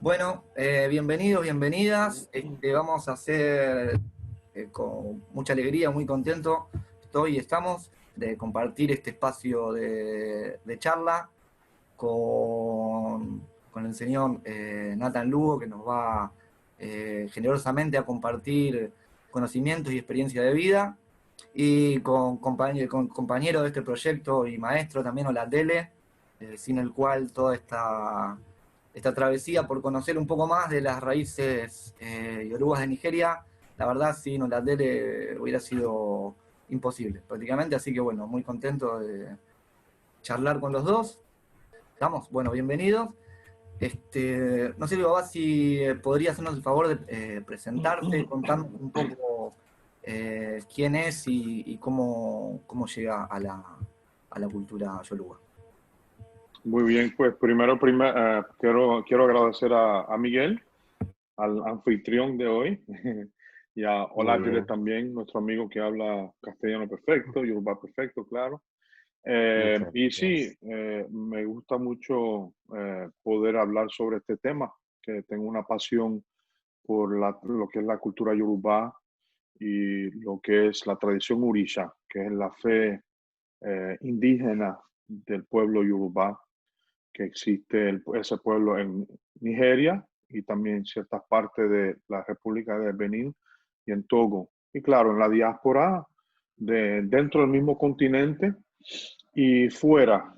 Bueno, bienvenidos, bienvenidas. Vamos a hacer con mucha alegría, muy contento. Estamos de compartir este espacio de charla con el señor Nathan Lugo, que nos va generosamente a compartir conocimientos y experiencia de vida, y con compañero de este proyecto y maestro también, Olatele, sin el cual toda esta travesía por conocer un poco más de las raíces yorubas de Nigeria, la verdad sin Olatele hubiera sido imposible prácticamente, así que bueno, muy contento de charlar con los dos. Estamos, bueno, bienvenidos. No sé, Babá, si podría hacernos el favor de presentarte, contarnos un poco quién es y cómo llega a la cultura yoruba. Muy bien, pues quiero agradecer a Miguel, al anfitrión de hoy, y a Muy Olátile bien, también, nuestro amigo que habla castellano perfecto, yoruba perfecto, claro. muchas Y sí, gracias. me gusta mucho poder hablar sobre este tema, que tengo una pasión por lo que es la cultura yoruba y lo que es la tradición Orisha, que es la fe indígena del pueblo yoruba que existe ese pueblo en Nigeria y también en ciertas partes de la República de Benín y en Togo. Y claro, en la diáspora dentro del mismo continente y fuera,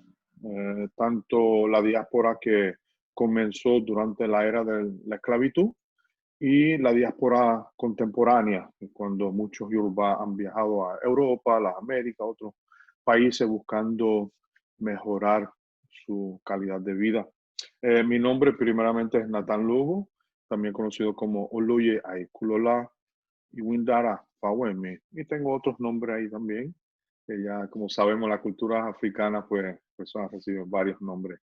tanto la diáspora que comenzó durante la era de la esclavitud y la diáspora contemporánea, cuando muchos Yoruba han viajado a Europa, a las Américas, a otros países buscando mejorar su calidad de vida. Mi nombre primeramente es Nathan Lugo, también conocido como Oluye Aikulola y Windara Fawemi. Y tengo otros nombres ahí también, que ya como sabemos la cultura africana pues han recibido varios nombres.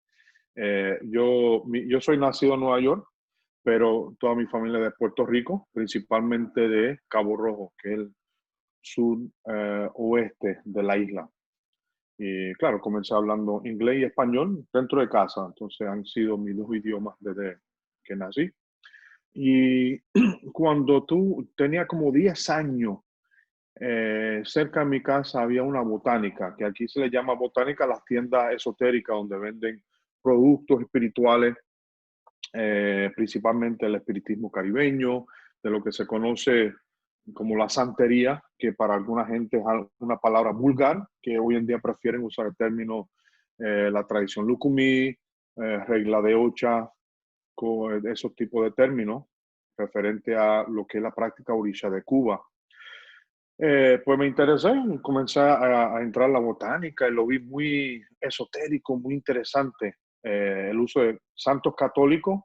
Yo soy nacido en Nueva York, pero toda mi familia es de Puerto Rico, principalmente de Cabo Rojo, que es el sur oeste de la isla. Y claro, comencé hablando inglés y español dentro de casa, entonces han sido mis dos idiomas desde que nací. Y cuando tú tenía como 10 años, cerca de mi casa había una botánica, que aquí se le llama botánica a las tiendas esotéricas donde venden productos espirituales, principalmente el espiritismo caribeño, de lo que se conoce como la santería, que para alguna gente es una palabra vulgar, que hoy en día prefieren usar el término la tradición Lukumi, regla de Ocha, con esos tipos de términos referente a lo que es la práctica orisha de Cuba. Pues me interesé, comencé a entrar a la botánica y lo vi muy esotérico, muy interesante. El uso de santos católicos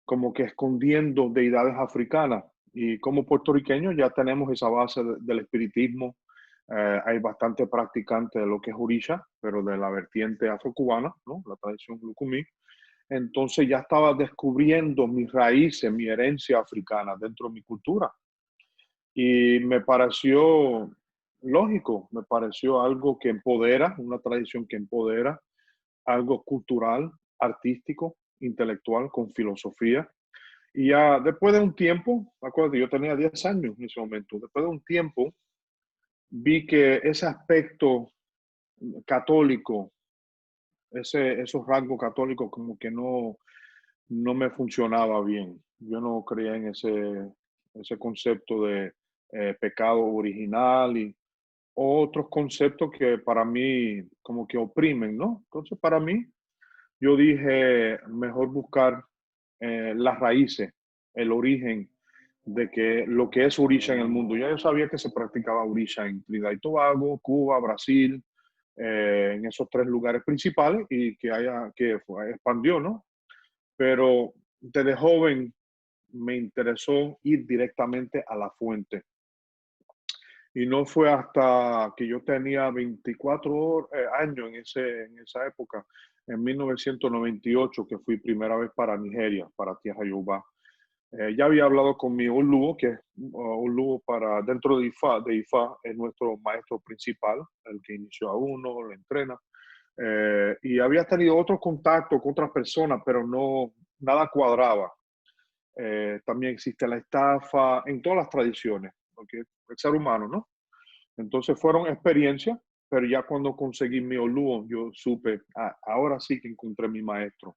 como que escondiendo deidades africanas. Y como puertorriqueños ya tenemos esa base del espiritismo. Hay bastante practicantes de lo que es Orisha, pero de la vertiente afrocubana, ¿no? La tradición Lucumí. Entonces ya estaba descubriendo mis raíces, mi herencia africana dentro de mi cultura. Y me pareció lógico, me pareció algo que empodera, una tradición que empodera, algo cultural, artístico, intelectual, con filosofía. Y ya después de un tiempo, acuérdate, yo tenía 10 años en ese momento, después de un tiempo vi que ese aspecto católico, esos rasgos católicos como que no me funcionaba bien. Yo no creía en ese concepto de pecado original y otros conceptos que para mí como que oprimen, ¿no? Entonces para mí yo dije, mejor buscar las raíces, el origen de que lo que es Orisha en el mundo. Ya yo sabía que se practicaba Orisha en Trinidad y Tobago, Cuba, Brasil, en esos tres lugares principales y que expandió, ¿no? Pero desde joven me interesó ir directamente a la fuente. Y no fue hasta que yo tenía 24 años en esa época, en 1998, que fui primera vez para Nigeria, para Tierra Yoruba. Ya había hablado con mi Oluo, que es Oluo para dentro de IFA, es nuestro maestro principal, el que inició a uno, lo entrena. Y había tenido otros contactos con otras personas, pero nada cuadraba. También existe la estafa en todas las tradiciones, porque el ser humano, ¿no? Entonces fueron experiencias, pero ya cuando conseguí mi Olúo, yo supe, ahora sí que encontré mi maestro.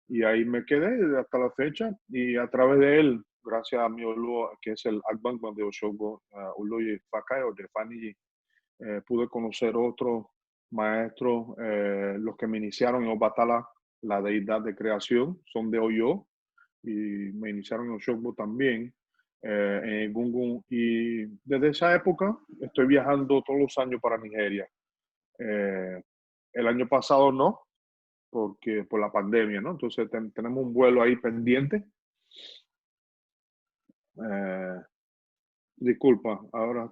Y ahí me quedé hasta la fecha, y a través de él, gracias a mi Olúo, que es el Agbanban de Oshogo, Oloye Fakayo de Faniji, pude conocer otros maestros, los que me iniciaron en Obatala, la deidad de creación, son de Oyo, y me iniciaron en Oshogbo también, en Gungun. Y desde esa época estoy viajando todos los años para Nigeria. Eh, el año pasado no, porque por la pandemia, ¿no? Entonces tenemos un vuelo ahí pendiente. Eh, disculpa, ahora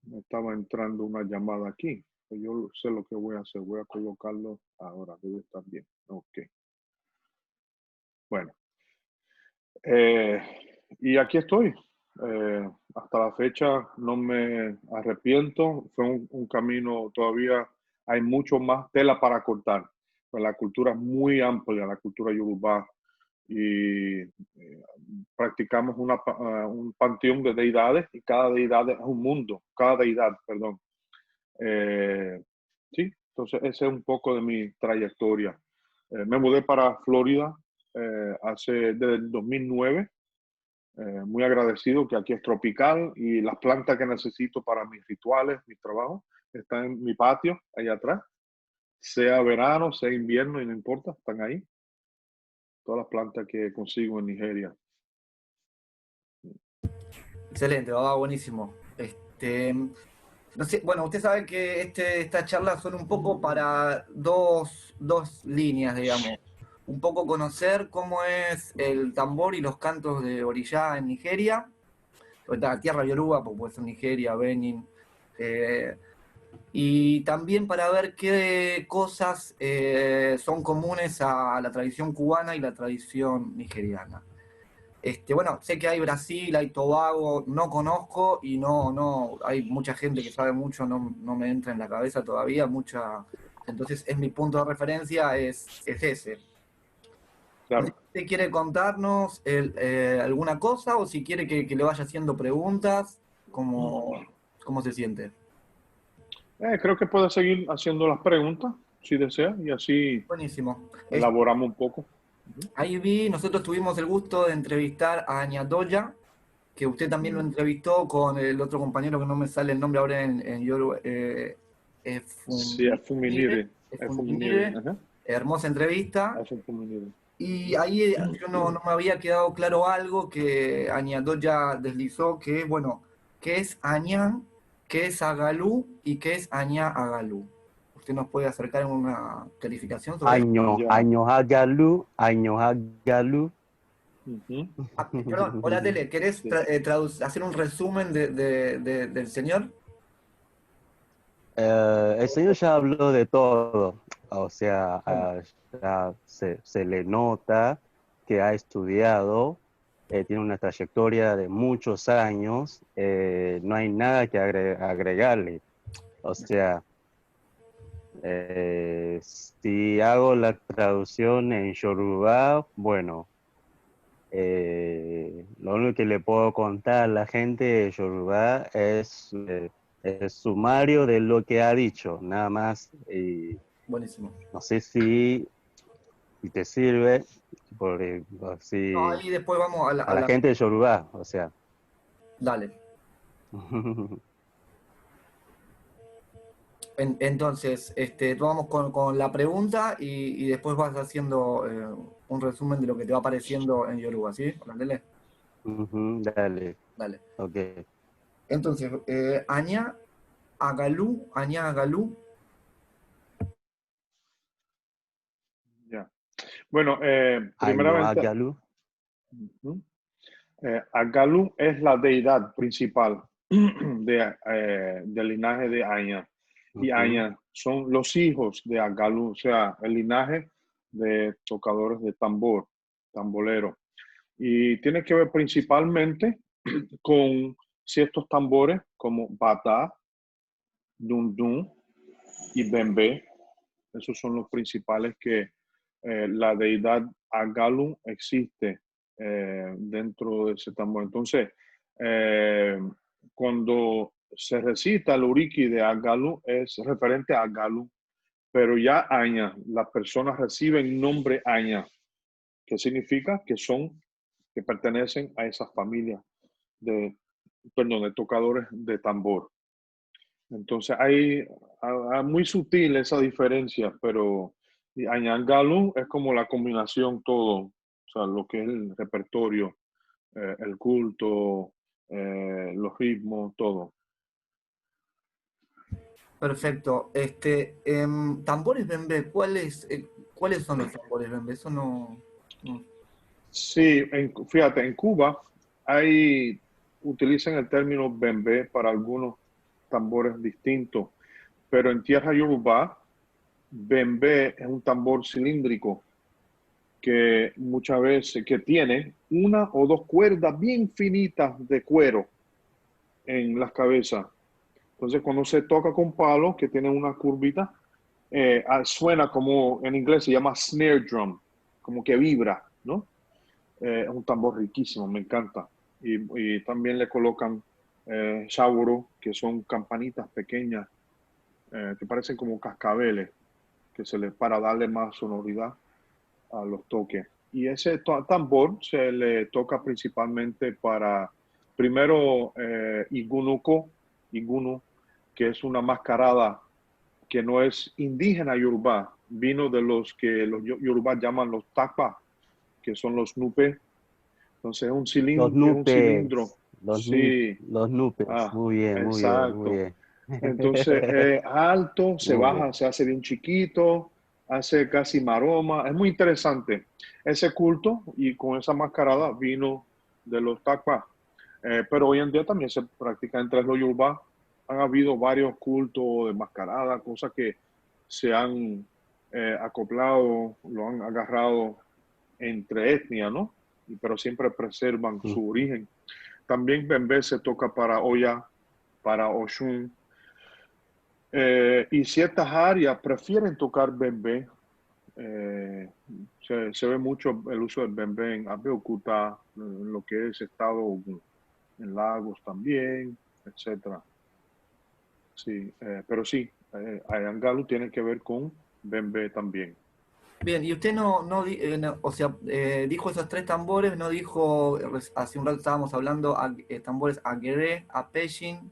me estaba entrando una llamada aquí. Yo sé lo que voy a hacer, voy a colocarlo ahora, debe estar bien. Ok. Bueno, eh, y aquí estoy. Hasta la fecha no me arrepiento. Fue un camino, todavía hay mucho más tela para cortar. Pues la cultura es muy amplia, la cultura yorubá, y practicamos un panteón de deidades, y cada deidad es un mundo, cada deidad, perdón. Sí, entonces ese es un poco de mi trayectoria. Me mudé para Florida desde el 2009. Muy agradecido que aquí es tropical, y las plantas que necesito para mis rituales, mis trabajos, están en mi patio, allá atrás. Sea verano, sea invierno, y no importa, están ahí. Todas las plantas que consigo en Nigeria. Excelente, va buenísimo. No sé, bueno, usted sabe que estas charlas son un poco para dos líneas, digamos. Un poco conocer cómo es el tambor y los cantos de Orishá en Nigeria, o esta tierra yoruba, porque puede ser Nigeria, Benin, y también para ver qué cosas son comunes a la tradición cubana y la tradición nigeriana. Bueno, sé que hay Brasil, hay Tobago, no conozco, y no, hay mucha gente que sabe mucho, no me entra en la cabeza todavía, entonces es mi punto de referencia, es ese. No sé Claro. si usted quiere contarnos alguna cosa, o si quiere que le vaya haciendo preguntas, ¿cómo se siente? Creo que puede seguir haciendo las preguntas si desea, y así Buenísimo. elaboramos un poco. Ujú. Ahí nosotros tuvimos el gusto de entrevistar a Añatoya, que usted también lo Mm. entrevistó con el otro compañero que no me sale el nombre ahora en Yoruba, Sí, es Efunire, Fuminire. Es Fuminire. Efunire. Ajá. Hermosa entrevista. Es Fuminire. Y ahí yo no me había quedado claro algo que Añatoya deslizó, que es, bueno, qué es Añán, qué es Agalú y qué es Añá Agalú. ¿Usted nos puede acercar en una clarificación sobre eso? Ya. Año Hagalu. Ujú. Perdón, hola Tele, ¿querés Sí. hacer un resumen del señor? El señor ya habló de todo, o sea, Bueno, ya se le nota que ha estudiado, tiene una trayectoria de muchos años, no hay nada que agregarle. O sea, si hago la traducción en Yoruba, bueno, lo único que le puedo contar a la gente de Yoruba es el sumario de lo que ha dicho, nada más. Y buenísimo. no sé si te sirve, No, si ahí después vamos a a la gente de Yoruba, o sea. Dale. Entonces, vamos con la pregunta, y después vas haciendo un resumen de lo que te va apareciendo en Yoruba, ¿sí? Dale. Dale, Dale. ok. Entonces, Añá Agalú. Ya. Bueno, Año primeramente, Hagalu. ujú, Agalu es la deidad principal del linaje de Aya. Y Ujú. Aya son los hijos de Agalu, o sea, el linaje de tocadores de tambor, tambolero. Y tiene que ver principalmente con ciertos tambores como bata, dundun y bembe. Esos son los principales que la deidad Agalu existe dentro de ese tambor. Entonces, cuando se recita el Uriki de Agalu, es referente a Agalu, pero ya Aña, las personas reciben nombre Aña, que significa que pertenecen a esa familia de tocadores de tambor. Entonces, hay muy sutil esa diferencia, pero Añangalu es como la combinación todo, o sea, lo que es el repertorio, el culto, los ritmos, todo. Perfecto. Tambores bembé, ¿cuáles son los tambores bembé? Eso no. Sí, fíjate, en Cuba utilizan el término bembé para algunos tambores distintos, pero en tierra yoruba, bembé es un tambor cilíndrico que muchas veces que tiene una o dos cuerdas bien finitas de cuero en las cabezas. Entonces, cuando se toca con palo, que tiene una curvita, suena como en inglés se llama snare drum, como que vibra, ¿no? Es un tambor riquísimo, me encanta. Y también le colocan shaworo, que son campanitas pequeñas, que parecen como cascabeles, para darle más sonoridad a los toques. Y ese tambor se le toca principalmente para, primero, igunu, que es una mascarada que no es indígena yoruba, vino de los que los yorubá llaman los takpa, que son los nupe. Entonces es un Los cilindro, nupes, Sí, los nupes, muy bien, muy bien, muy exacto. bien. Entonces es alto, se Muy baja, bien. se hace bien chiquito, hace casi maroma. Es muy interesante. Ese culto y con esa mascarada vino de los takpa. Pero hoy en día también se practica entre los yoruba. Han habido varios cultos de mascarada, cosas que se han acoplado, lo han agarrado entre etnias, ¿no? Pero siempre preservan su Ujú. origen. También bembé se toca para Oya, para Oshun. Y ciertas áreas prefieren tocar bembé. Se ve mucho el uso del bembé en Abeokuta, en lo que es estado Ogun, en Lagos también, etcétera. Sí, pero sí, Ayangalu tiene que ver con bembé también. Bien, y usted o sea, dijo esos tres tambores, no dijo, hace un rato estábamos hablando tambores Agueré, Apeshin,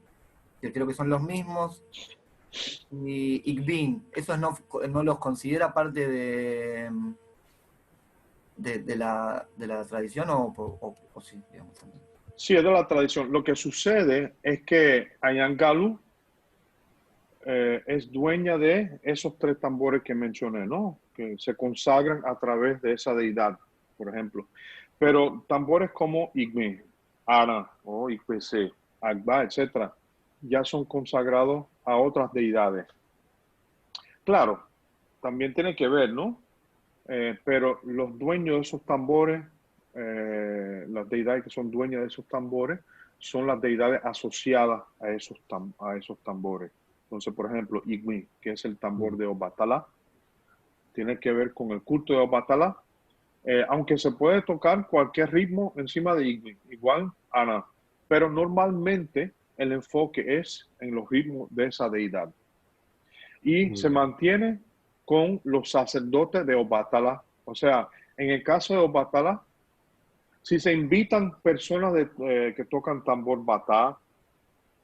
que creo que son los mismos, y Igbin, ¿esos no los considera parte de la tradición o sí, digamos también? Sí, es de la tradición. Lo que sucede es que Ayangalu es dueña de esos tres tambores que mencioné, ¿no? Que se consagran a través de esa deidad, por ejemplo. Pero tambores como Igme, Ara o Ikpese, Agba, etcétera, ya son consagrados a otras deidades. Claro, también tiene que ver, ¿no? Pero los dueños de esos tambores, las deidades que son dueñas de esos tambores, son las deidades asociadas a esos tambores. Entonces, por ejemplo, Igmi, que es el tambor de Obatala, tiene que ver con el culto de Obatala, aunque se puede tocar cualquier ritmo encima de Igmi, igual Ana, pero normalmente el enfoque es en los ritmos de esa deidad. Y se mantiene con los sacerdotes de Obatala. O sea, en el caso de Obatala, si se invitan personas que tocan tambor batá,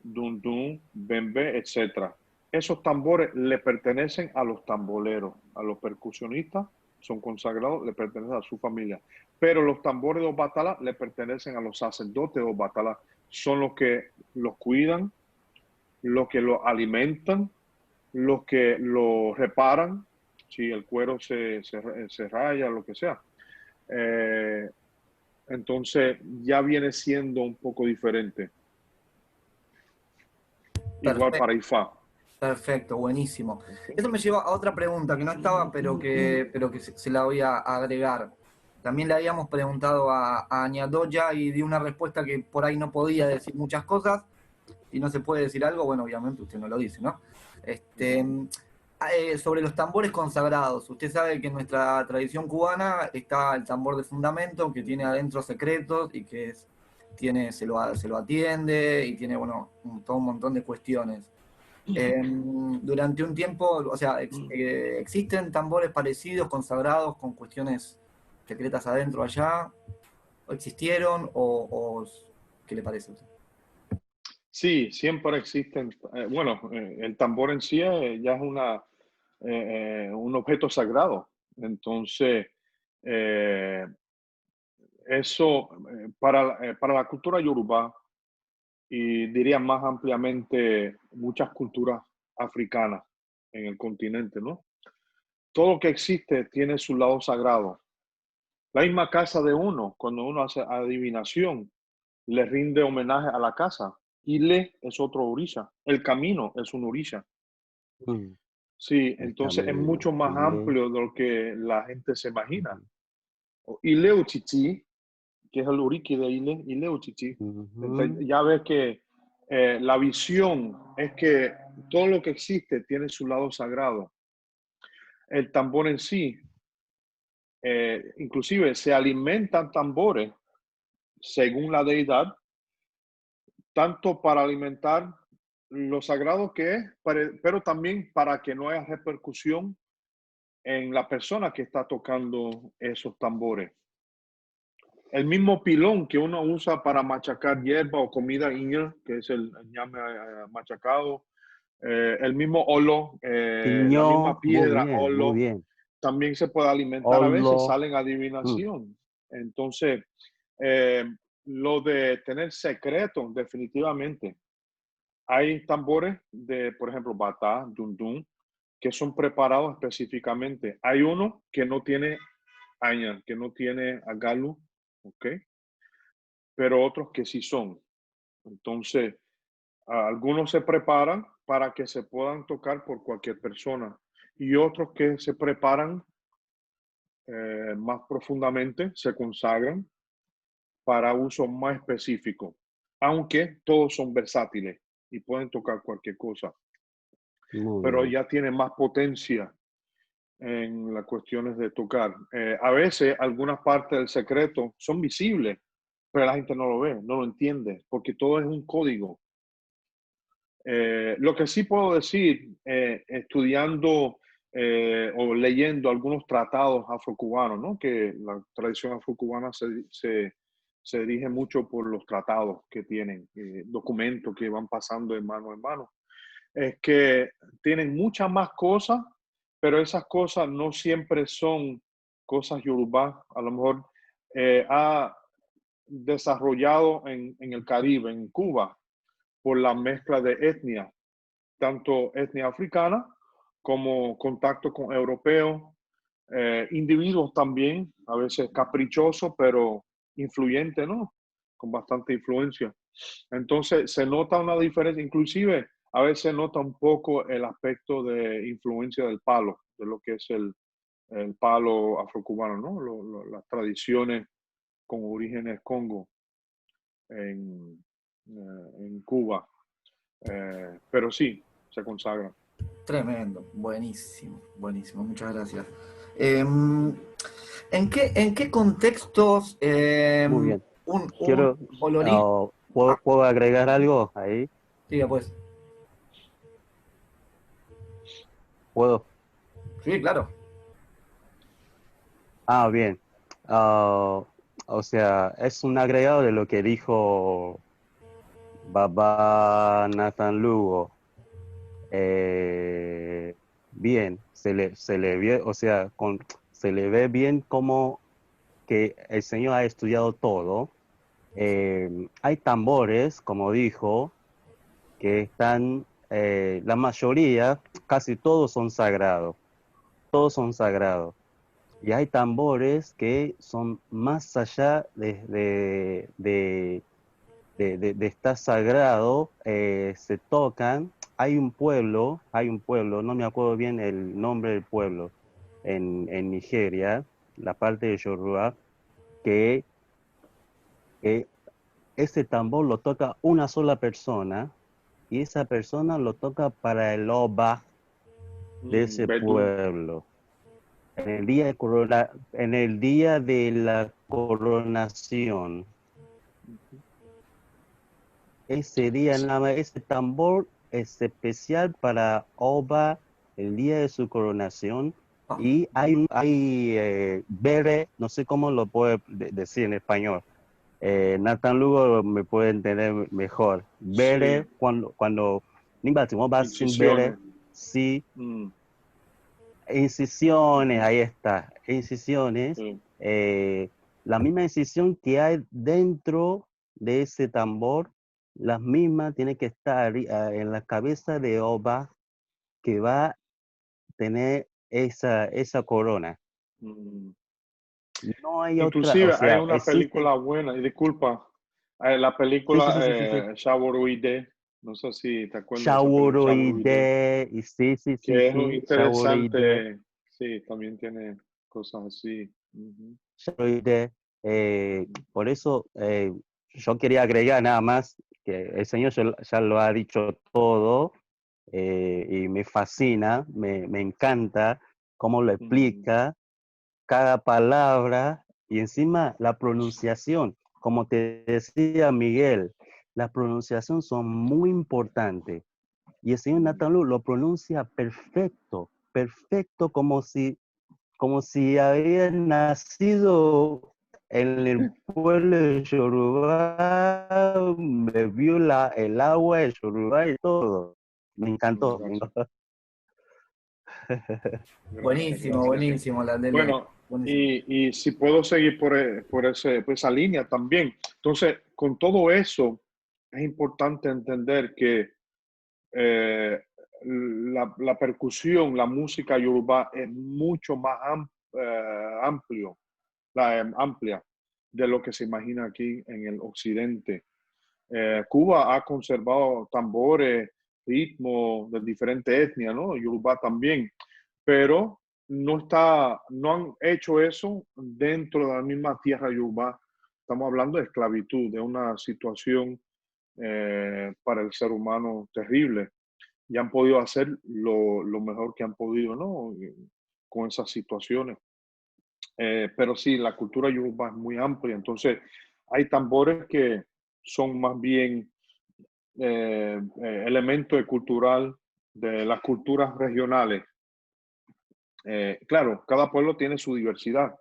dundun, bembe, etc., esos tambores le pertenecen a los tamboleros, a los percusionistas, son consagrados, le pertenecen a su familia. Pero los tambores de Obatala le pertenecen a los sacerdotes de Obatala, son los que los cuidan, los que los alimentan, los que lo reparan, si el cuero se raya, lo que sea. Eh, entonces ya viene siendo un poco diferente. Igual Perfecto. para IFA. Perfecto, buenísimo. Okay. Eso me lleva a otra pregunta que no estaba, pero que se la voy a agregar. También le habíamos preguntado a Añadoya y dio una respuesta que por ahí no podía decir muchas cosas. Si no se puede decir algo, bueno, obviamente usted no lo dice, ¿no? Este, Sobre los tambores consagrados. Usted sabe que en nuestra tradición cubana está el tambor de fundamento, que tiene adentro secretos y que se lo atiende y tiene, bueno, todo un montón de cuestiones. Durante un tiempo, o sea, existen tambores parecidos, consagrados, con cuestiones secretas adentro allá. ¿O existieron o qué le parece a usted? Sí, siempre existen. Bueno, el tambor en sí ya es un objeto sagrado. Entonces, eh, eso para la cultura yoruba y diría más ampliamente muchas culturas africanas en el continente, ¿no? Todo lo que existe tiene su lado sagrado. La misma casa de uno, cuando uno hace adivinación, le rinde homenaje a la casa. Ile es otro orisha. El camino es un orisha. Mm, Sí, el entonces es camino. mucho más amplio de lo que la gente se imagina. O Ile Uchichi, que es el Uriki de Ile Uchichi. Entonces, ya ves que la visión es que todo lo que existe tiene su lado sagrado. El tambor en sí, inclusive se alimentan tambores según la deidad, tanto para alimentar lo sagrado que es, pero también para que no haya repercusión en la persona que está tocando esos tambores. El mismo pilón que uno usa para machacar hierba o comida iña, que es el ñame machacado, el mismo olo, la Piñón, misma piedra muy olo, bien. también se puede alimentar a veces, Olo. salen Mm, adivinación. Entonces, eh, lo de tener secreto, definitivamente. Hay tambores de, por ejemplo, batá, dundun, que son preparados específicamente. Hay uno que no tiene aña, que no tiene agalu, ¿ok? Pero otros que sí son. Entonces, algunos se preparan para que se puedan tocar por cualquier persona y otros que se preparan más profundamente, se consagran para uso más específico, aunque todos son versátiles y pueden tocar cualquier cosa, muy pero bien. ya tienen más potencia en las cuestiones de tocar. A veces algunas partes del secreto son visibles, pero la gente no lo ve, no lo entiende, porque todo es un código. Lo que sí puedo decir, estudiando o leyendo algunos tratados afrocubanos, ¿no? Que la tradición afrocubana se dirige mucho por los tratados que tienen, documentos que van pasando de mano en mano, es que tienen muchas más cosas, pero esas cosas no siempre son cosas yorubá. A lo mejor ha desarrollado en el Caribe, en Cuba, por la mezcla de etnia, tanto etnia africana como contacto con europeos, individuos también, a veces caprichosos, pero influyentes, ¿no? Con bastante influencia. Entonces se nota una diferencia, inclusive a veces se nota un poco el aspecto de influencia del palo, de lo que es el palo afrocubano, ¿no? Las tradiciones con orígenes congo en Cuba. Pero sí, se consagra. Tremendo, buenísimo, buenísimo, muchas gracias. En qué contextos Muy bien. un Quiero, olorista... ¿puedo agregar algo ahí? Siga pues. ¿Puedo? Sí, claro. Ah, bien. Ah, o sea, es un agregado de lo que dijo Baba Nathan Lugo. Eh, bien, se le ve, o sea, se le ve bien como que el Señor ha estudiado todo. Hay tambores, como dijo, que están, la mayoría, casi todos son sagrados. Y hay tambores que son más allá de estar sagrado, se tocan. Hay un pueblo, no me acuerdo bien el nombre del pueblo, en Nigeria, la parte de Yoruba, que, que ese tambor lo toca una sola persona y esa persona lo toca para el Oba. de ese Bedú. pueblo. En el día de la coronación, ese día nada más, ese tambor es especial para Oba, el día de su coronación. Ah, Y hay bere, no sé cómo lo puedo decir en español. Nathan Lugo me puede entender mejor. Sí, Bere, cuando nimba si va sin bere, incisiones. sí, Mm, incisiones, ujú, ahí está, incisiones. sí, eh, la misma incisión que hay dentro de ese tambor, las mismas tiene que estar en la cabeza de Oba que va a tener esa corona. mm. No hay otra, o Inclusive hay sea, una existe, película buena, y disculpa, la sí, película sí, sí, sí, sí, sí. Shaworuide, no sé si te acuerdas de esa película Shaworuide, Shaworoide, y sí, sí, sí, que es un sí, Shaworoide, interesante, sí, también tiene cosas así. Ujú, Shaworoide. Por eso yo quería agregar nada más que el Señor ya lo ha dicho todo y me fascina, me encanta cómo lo ujú, explica cada palabra y encima la pronunciación. Como te decía Miguel, las pronunciaciones son muy importantes. Y el señor ujú. Nathan Lu lo pronuncia perfecto, perfecto, como si había nacido en el pueblo de Yoruba, bebió el agua de Yoruba y todo. Me encantó, me Gracias, encantó. gracias, buenísimo, gracias. buenísimo, Landele. Bueno, Buenísimo. y si puedo seguir por esa línea también. Entonces, con todo eso, es importante entender que eh, la percusión, la música yoruba es mucho más amplio, amplia de lo que se imagina aquí en el occidente. Cuba ha conservado tambores, ritmos de diferentes etnias, ¿no? Yoruba también, pero no han hecho eso dentro de la misma tierra yoruba. Estamos hablando de esclavitud, de una situación para el ser humano terrible. Y han podido hacer lo mejor que han podido, ¿no? Con esas situaciones. Pero sí, la cultura yoruba es muy amplia, entonces hay tambores que son más bien elemento cultural de las culturas regionales. Claro, cada pueblo tiene su diversidad.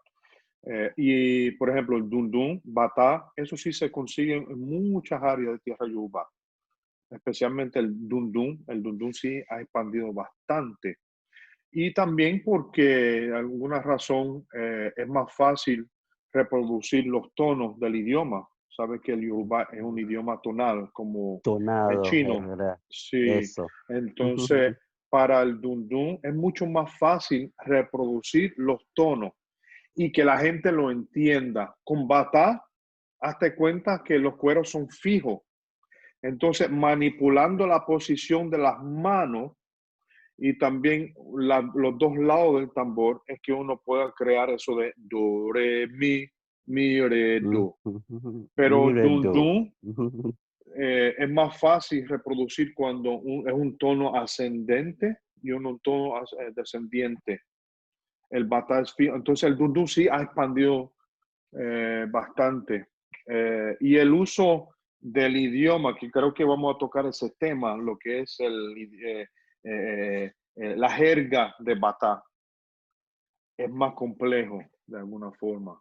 Y, por ejemplo, el dundun, batá, eso sí se consigue en muchas áreas de tierra yoruba, especialmente el dundun. El dundun sí ha expandido bastante. Y también porque, alguna razón, es más fácil reproducir los tonos del idioma. Sabes que el yoruba es un idioma tonal, como el Tonado, es chino. verdad. Sí, Eso. entonces para el dundun es mucho más fácil reproducir los tonos y que la gente lo entienda. Con batá, hazte cuenta que los cueros son fijos. Entonces, manipulando la posición de las manos y también los dos lados del tambor es que uno pueda crear eso de do, re, mi, re, do. Pero dun, Miredo. dun es más fácil reproducir cuando es un tono ascendente y un tono descendiente. El bata es fijo. Entonces el dun, dun sí ha expandido bastante. Y el uso del idioma, que creo que vamos a tocar ese tema, lo que es la jerga de Batá, es más complejo de alguna forma.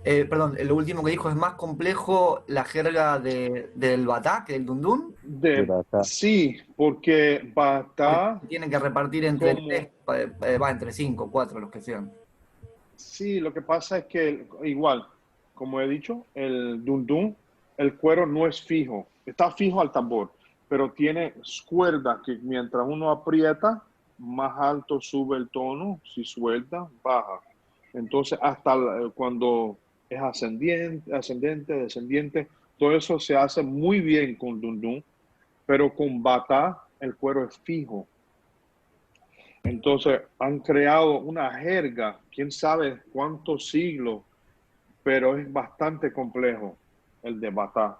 Perdón, lo último que dijo es más complejo la jerga del batá que del dundún, De Bata. Sí, porque porque Batá, tienen que repartir entre tres, como, va entre cinco, cuatro, los que sean. sí, lo que pasa es que igual, como he dicho, el dundún, el cuero no es fijo, está fijo al tambor, pero tiene cuerdas que mientras uno aprieta, más alto sube el tono, si suelta, baja. Entonces, hasta cuando es ascendente, descendiente, todo eso se hace muy bien con dundún, pero con bata el cuero es fijo. Entonces han creado una jerga, quién sabe cuántos siglos, pero es bastante complejo el de Batá.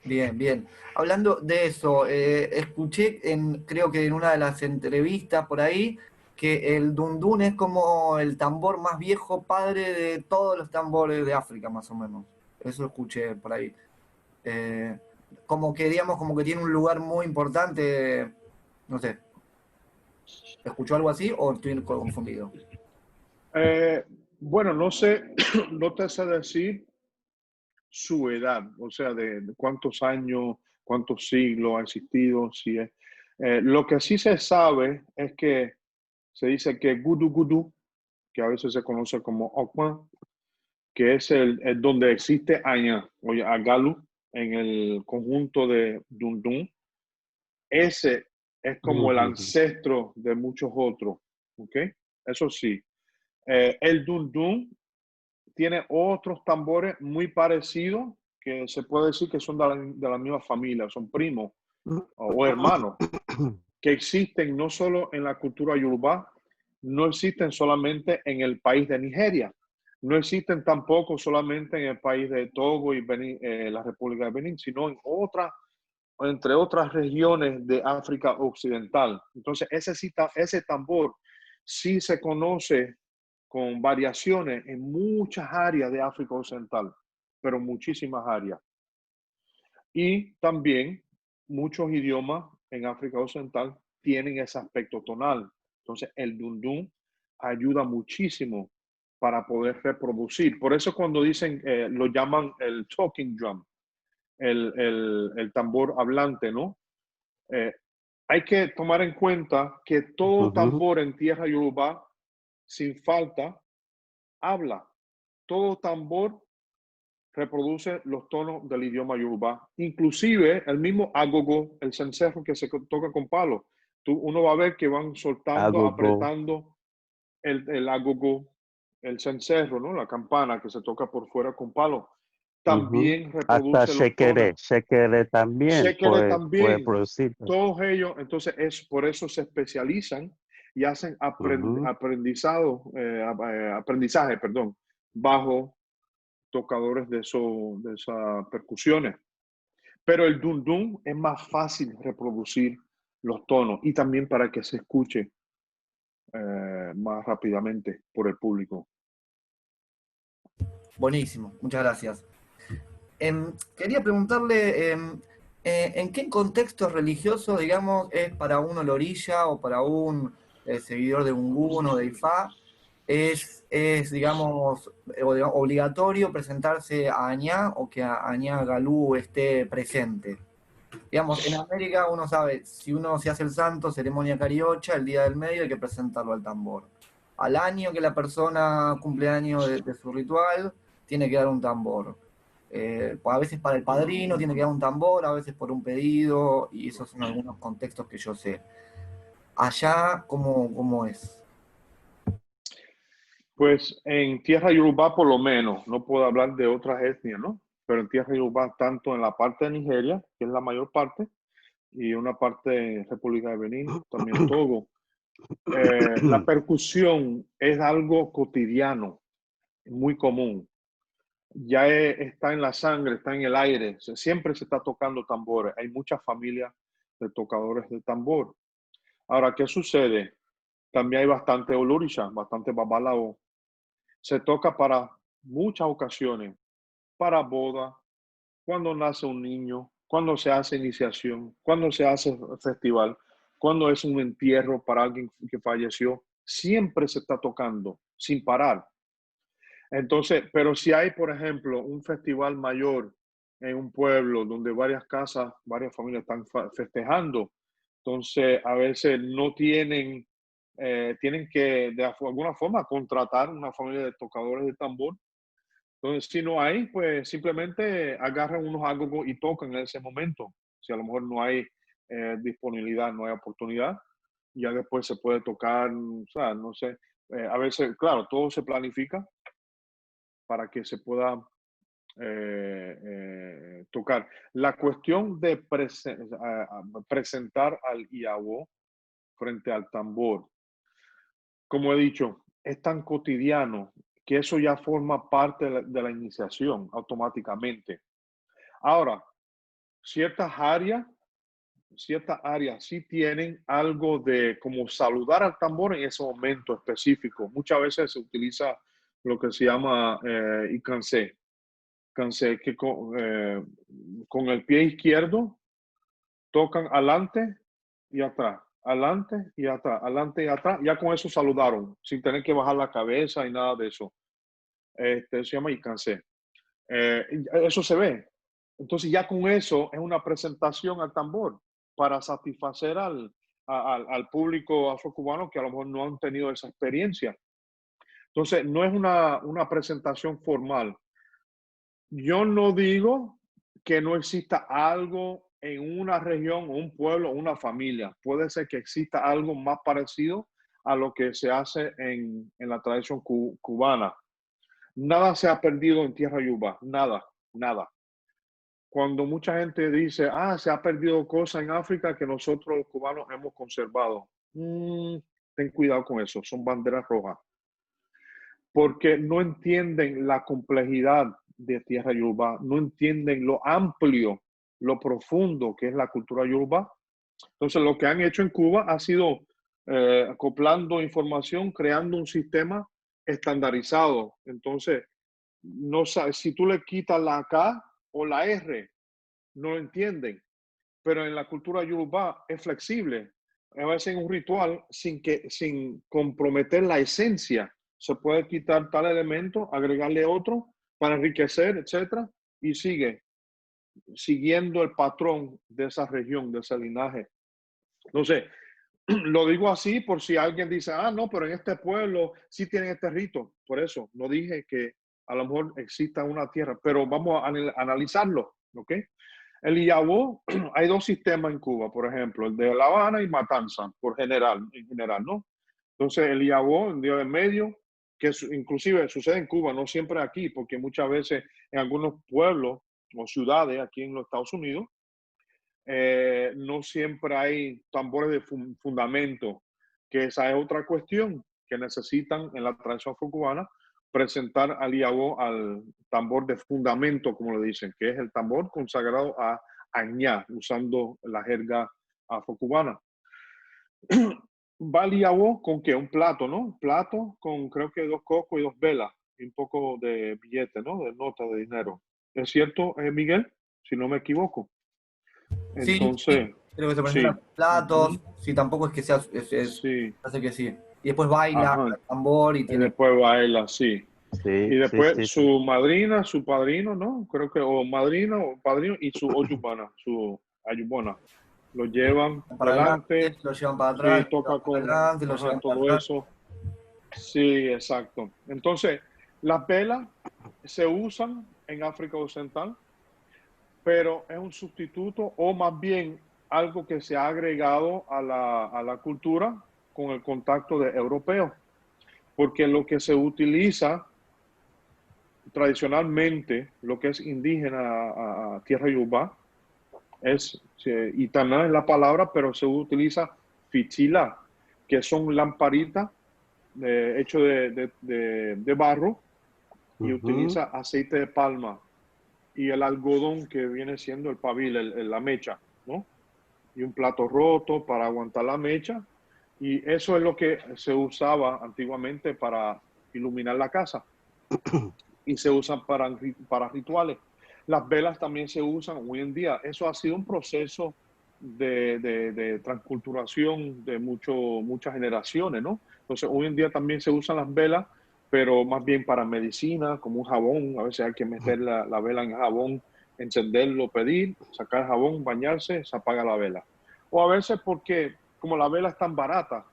Bien, bien. Hablando de eso, escuché creo que en una de las entrevistas por ahí que el dundún es como el tambor más viejo padre de todos los tambores de África, más o menos. Eso escuché por ahí. Eh, como que, digamos, como que tiene un lugar muy importante, no sé, ¿escuchó algo así o estoy confundido? Eh, bueno, no sé, no te sé decir su edad, o sea, de cuántos años, cuántos siglos ha existido, si es. Lo que sí se sabe es que se dice que Gudu Gudu, que a veces se conoce como Okma, que es el donde existe Aña, o Agalu, en el conjunto de Dundun, ese es como el Ujú. ancestro de muchos otros, ¿ok? Eso sí. El Dundun tiene otros tambores muy parecidos que se puede decir que son de la misma familia, son primos o hermanos, que existen no solo en la cultura Yoruba, no existen solamente en el país de Nigeria, no existen tampoco solamente en el país de Togo y Benin, la República de Benín, sino en otras, entre otras regiones de África Occidental. Entonces, ese tambor sí se conoce con variaciones en muchas áreas de África Occidental, pero muchísimas áreas. Y también muchos idiomas en África Occidental tienen ese aspecto tonal. Entonces, el dundun ayuda muchísimo para poder reproducir. Por eso cuando dicen, lo llaman el talking drum, el tambor hablante, ¿no? Eh, hay que tomar en cuenta que todo Ujú. tambor en tierra yoruba, sin falta, habla. Todo tambor reproduce los tonos del idioma yoruba. Inclusive el mismo agogo, el cencerro que se toca con palo. Uno va a ver que van soltando, Agogo. apretando el agogo, el cencerro, ¿no? La campana que se toca por fuera con palo. Ujú. También Hasta reproduce los Shekere. tonos. Shekere también Shekere puede también. producir. Todos ellos, entonces, por eso se especializan y hacen Ujú. aprendizaje, perdón, bajo tocadores de esas percusiones. Pero el dundun es más fácil reproducir los tonos y también para que se escuche más rápidamente por el público. Buenísimo, muchas gracias. Quería preguntarle, ¿en qué contexto religioso, digamos, es para uno el orilla o para un seguidor de Ungún o de Ifá, digamos, obligatorio presentarse a Añá o que Añá Galú esté presente? Digamos, en América uno sabe, si uno se hace el santo, ceremonia cariocha, el día del medio hay que presentarlo al tambor. Al año que la persona cumple año de su ritual, tiene que dar un tambor. A veces para el padrino tiene que dar un tambor, a veces por un pedido, y esos son algunos contextos que yo sé. Allá, ¿cómo es? Pues en tierra yoruba por lo menos, no puedo hablar de otras etnias, ¿no? Pero en tierra yoruba, tanto en la parte de Nigeria, que es la mayor parte, y una parte de República de Benín, también Togo, la percusión es algo cotidiano, muy común. Ya está en la sangre, está en el aire, siempre se está tocando tambores. Hay muchas familias de tocadores de tambor. Ahora, ¿qué sucede? También hay bastante olorisha, bastante babalao. Se toca para muchas ocasiones, para boda, cuando nace un niño, cuando se hace iniciación, cuando se hace festival, cuando es un entierro para alguien que falleció. Siempre se está tocando sin parar. Entonces, pero si hay, por ejemplo, un festival mayor en un pueblo donde varias casas, varias familias están festejando, entonces a veces no tienen, tienen que de alguna forma contratar una familia de tocadores de tambor. Entonces, si no hay, pues simplemente agarran unos agogos y tocan en ese momento. Si a lo mejor no hay disponibilidad, no hay oportunidad, ya después se puede tocar, o sea, no sé, a veces, claro, todo se planifica para que se pueda tocar. La cuestión de presentar al IAO frente al tambor, como he dicho, es tan cotidiano que eso ya forma parte de la iniciación automáticamente. Ahora, ciertas áreas sí tienen algo de como saludar al tambor en ese momento específico. Muchas veces se utiliza lo que se llama icancé, que con el pie izquierdo tocan adelante y atrás, adelante y atrás. Ya con eso saludaron, sin tener que bajar la cabeza y nada de eso. Se llama icancé. Eso se ve. Entonces ya con eso es una presentación al tambor para satisfacer al público afrocubano que a lo mejor no han tenido esa experiencia. Entonces no es una presentación formal. Yo no digo que no exista algo en una región, un pueblo, una familia. Puede ser que exista algo más parecido a lo que se hace en la tradición cubana. Nada se ha perdido en Tierra Yuba, nada, nada. Cuando mucha gente dice, se ha perdido cosas en África que nosotros los cubanos hemos conservado. Ten cuidado con eso, son banderas rojas. Porque no entienden la complejidad de Tierra Yoruba, no entienden lo amplio, lo profundo que es la cultura Yoruba. Entonces, lo que han hecho en Cuba ha sido acoplando información, creando un sistema estandarizado. Entonces, no sabes, si tú le quitas la K o la R, no lo entienden. Pero en la cultura Yoruba es flexible. A veces en un ritual, sin comprometer la esencia, se puede quitar tal elemento, agregarle otro para enriquecer, etcétera, y sigue siguiendo el patrón de esa región, de ese linaje. Entonces, lo digo así por si alguien dice, no, pero en este pueblo sí tienen este rito. Por eso, no dije que a lo mejor exista una tierra, pero vamos a analizarlo, ¿ok? El Iyabó, hay dos sistemas en Cuba, por ejemplo, el de La Habana y Matanza, en general, ¿no? Entonces, el Iyabó, el día de medio, que inclusive sucede en Cuba, no siempre aquí, porque muchas veces en algunos pueblos o ciudades aquí en los Estados Unidos, no siempre hay tambores de fundamento, que esa es otra cuestión que necesitan en la tradición afrocubana, presentar al Iyabó al tambor de fundamento, como le dicen, que es el tambor consagrado a Añá, usando la jerga afrocubana. Va el Iyabó con ¿qué? Un plato, ¿no? Un plato con creo que 2 cocos y 2 velas y un poco de billete, ¿no? De nota de dinero. ¿Es cierto, Miguel? Si no me equivoco. Sí, sí, Entonces, creo que se presentan sí. platos, sí, tampoco es que sea, Sí. hace que sí. Y después baila Ajá. el tambor y Y tiene... después baila, sí. Sí, Y sí, después sí, sí. su madrina, su padrino, ¿no? Creo que, o madrina o padrino, y su oyubana, su ayubona. Lo llevan Para adelante, delante, lo llevan para sí, atrás, lo toca llevan para con, adelante, lo ajá, llevan para todo atrás. eso. Sí, exacto. Entonces, las velas se usan en África Occidental, pero es un sustituto o más bien algo que se ha agregado a la cultura con el contacto de europeos, porque lo que se utiliza tradicionalmente, lo que es indígena a Tierra Yoruba, Itaná es la palabra, pero se utiliza fichila, que son lamparitas hechas de barro y utiliza aceite de palma y el algodón que viene siendo el pavil, la mecha, ¿no? Y un plato roto para aguantar la mecha. Y eso es lo que se usaba antiguamente para iluminar la casa y se usan para rituales. Las velas también se usan hoy en día. Eso ha sido un proceso de transculturación de muchas generaciones, ¿no? Entonces, hoy en día también se usan las velas, pero más bien para medicina, como un jabón. A veces hay que meter la vela en jabón, encenderlo, pedir, sacar el jabón, bañarse, se apaga la vela. O a veces porque, como la vela es tan barata,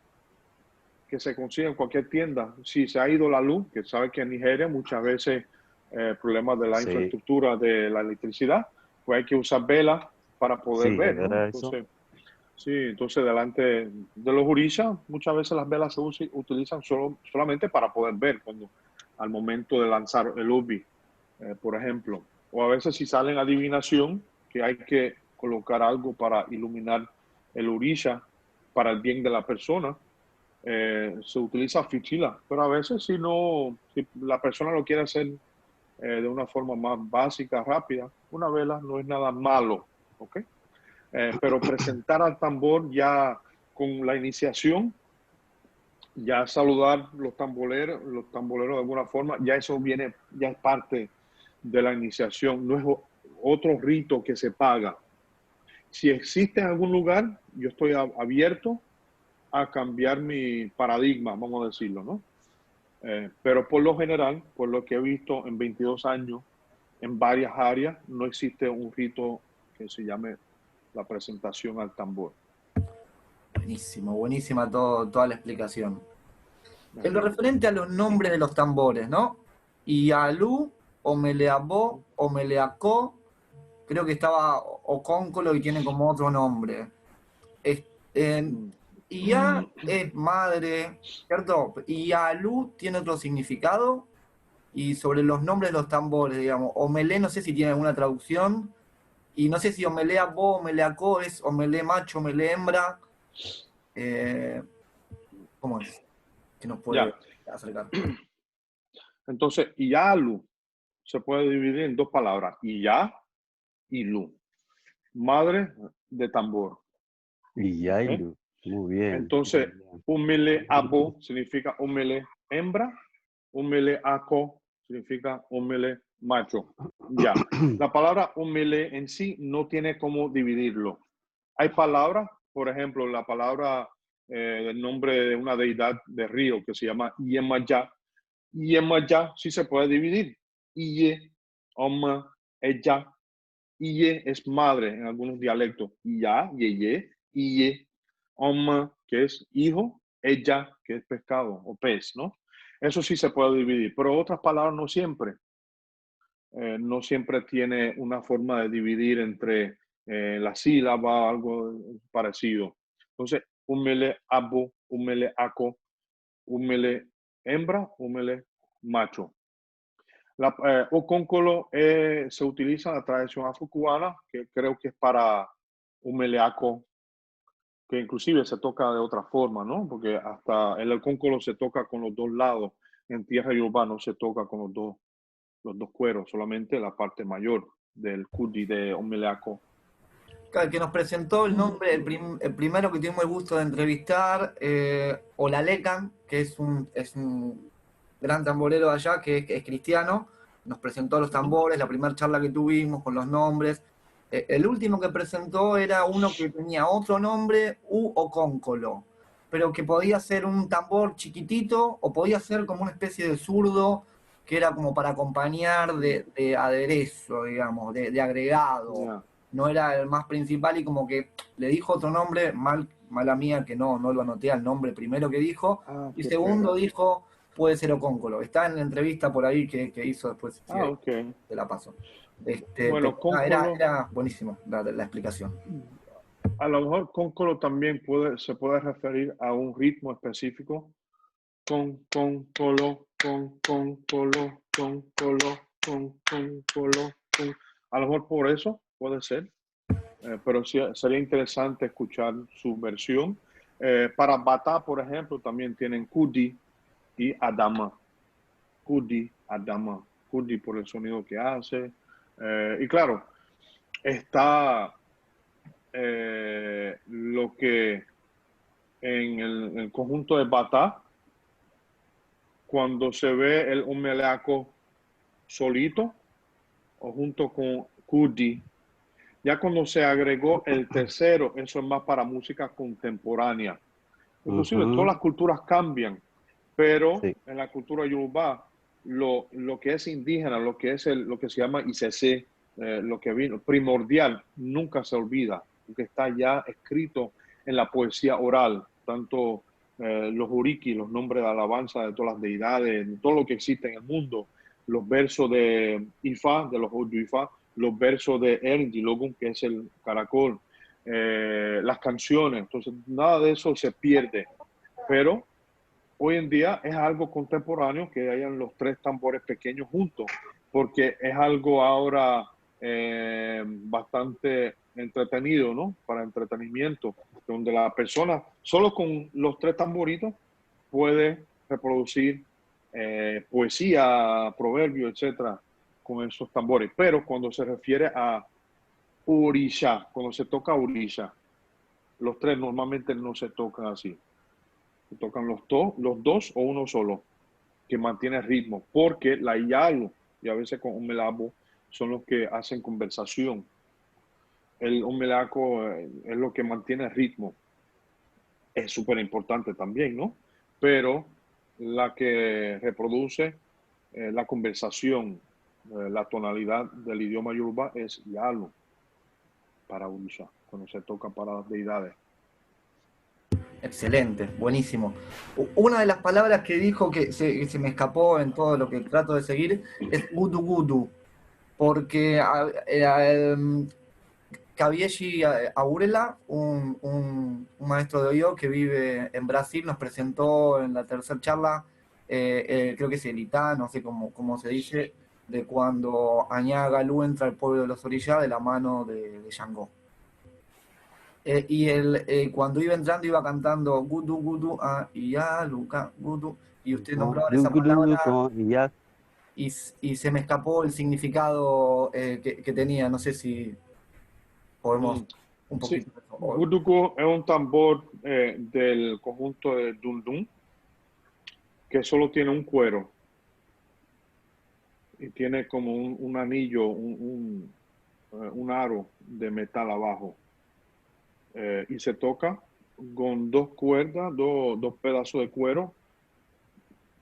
que se consigue en cualquier tienda. Si se ha ido la luz, que sabe que en Nigeria muchas veces problemas de la Sí, infraestructura de la electricidad, pues hay que usar velas para poder sí, es ver, ¿no? verdad eso. Entonces, sí, entonces delante de los orishas, muchas veces las velas se utilizan solamente para poder ver cuando al momento de lanzar el ubi, por ejemplo. O a veces si sale en adivinación, que hay que colocar algo para iluminar el orisha para el bien de la persona, se utiliza fichila, pero a veces si la persona lo quiere hacer de una forma más básica, rápida, una vela no es nada malo. ¿ok? Pero presentar al tambor ya con la iniciación, ya saludar los tamboreros de alguna forma, ya eso viene, ya es parte de la iniciación, no es otro rito que se paga. Si existe en algún lugar, yo estoy abierto a cambiar mi paradigma, vamos a decirlo, ¿no? Pero por lo general, por lo que he visto en 22 años, en varias áreas, no existe un rito que se llame la presentación al tambor. Buenísimo, buenísima toda la explicación. En lo Ajá. referente a los nombres de los tambores, ¿no? Ialú, Omeleabó, Omeleacó, creo que estaba Ocóncolo y tiene como otro nombre. Ia es madre, ¿cierto? Ialú tiene otro significado. Y sobre los nombres de los tambores, digamos, Omelé no sé si tiene alguna traducción. Y no sé si Omeleabó, Omeleacó es Omelé macho, Omelé hembra. Eh, ¿Cómo es? Que nos puede Ya. acercar. Entonces, Ialu se puede dividir en dos palabras, Ia y Lu. Madre de tambor. ¿Okay? Yailu. Muy bien. Entonces, Umele Abo significa Umele hembra, Umele Ako significa Umele macho. Ya. La palabra Umele en sí no tiene cómo dividirlo. Hay palabras, por ejemplo, la palabra del nombre de una deidad de río que se llama Yemayá. Yemayá sí se puede dividir. Iye, Oma, ella. Iye es madre en algunos dialectos. Ya, yeye, iye. Oma, que es hijo. Ella, que es pescado o pez, ¿no? Eso sí se puede dividir, pero otras palabras no siempre. No siempre tiene una forma de dividir entre la sílaba, algo parecido. Entonces, umele abo, umele ako, umele hembra, umele macho. Ocóncolo se utiliza en la tradición afrocubana, que creo que es para umele ako, que inclusive se toca de otra forma, ¿no? Porque hasta el ocóncolo se toca con los dos lados. En tierra yoruba no se toca con los dos cueros, solamente la parte mayor del kudi de Omeleaco. El que nos presentó el nombre, el primero que tuvimos el gusto de entrevistar, Olalecan, que es un gran tamborero de allá, que es cristiano, nos presentó los tambores, la primera charla que tuvimos con los nombres. El último que presentó era uno que tenía otro nombre, U Ocóncolo, pero que podía ser un tambor chiquitito o podía ser como una especie de zurdo que era como para acompañar de aderezo, digamos, de agregado. Yeah. No era el más principal y como que le dijo otro nombre, mala mía que no lo anoté al nombre primero que dijo, Ah, y qué segundo pena. dijo, puede ser Ocóncolo. Está en la entrevista por ahí que hizo después, si Ah, ahí ok. te la paso. Bueno, Pero cóncolo, era buenísimo la explicación. a lo mejor cóncolo también se puede referir a un ritmo específico. Colo, colo, colo. A lo mejor por eso puede ser, pero sí, sería interesante escuchar su versión. Para Bata, por ejemplo, también tienen Kudi y Adama. Kudi, Adama. Kudi por el sonido que hace. Y claro, está lo que en el conjunto de Bata, cuando se ve el umeleaco solito o junto con Kudi. Ya cuando se agregó el tercero, eso es más para música contemporánea. Inclusive todas las culturas cambian, pero Sí. en la cultura yoruba, lo que es indígena, lo que es lo que se llama ICC, lo que vino, primordial, nunca se olvida, porque está ya escrito en la poesía oral, tanto los uriki, los nombres de alabanza de todas las deidades, de todo lo que existe en el mundo, los versos de Ifá, de los Oyo Ifá, los versos de Logun, que es el caracol, las canciones, entonces nada de eso se pierde, pero hoy en día es algo contemporáneo que hayan los tres tambores pequeños juntos, porque es algo ahora bastante entretenido, ¿no? Para entretenimiento, donde la persona solo con los tres tamboritos puede reproducir poesía, proverbios, etcétera, con esos tambores. Pero cuando se refiere a Orisha, cuando se toca orisha, los tres normalmente no se tocan así. Se tocan los dos o uno solo, que mantiene el ritmo, porque la Iyalu y a veces con Omelabo son los que hacen conversación. El Omelaco es lo que mantiene el ritmo. Es súper importante también, ¿no? Pero la que reproduce la conversación, la tonalidad del idioma yoruba es Yalu para Orisha, cuando se toca para las deidades. Excelente, buenísimo. Una de las palabras que dijo que se me escapó en todo lo que trato de seguir es gudu gudu, porque Kabieshi Aurela, un maestro de Oyo que vive en Brasil, nos presentó en la tercera charla, creo que es el Itá, no sé cómo se dice, de cuando Añagalú entra al pueblo de los Orishas de la mano de Shango. Y cuando iba entrando iba cantando Gudu Gudu ya Luca Gudu, y usted nombró ahora esa palabra y se me escapó el significado que tenía, no sé si podemos un Sí, poquito. Gudugu es un tambor del conjunto de Dundun que solo tiene un cuero y tiene como un anillo, un aro de metal abajo. Y se toca con dos cuerdas, dos pedazos de cuero,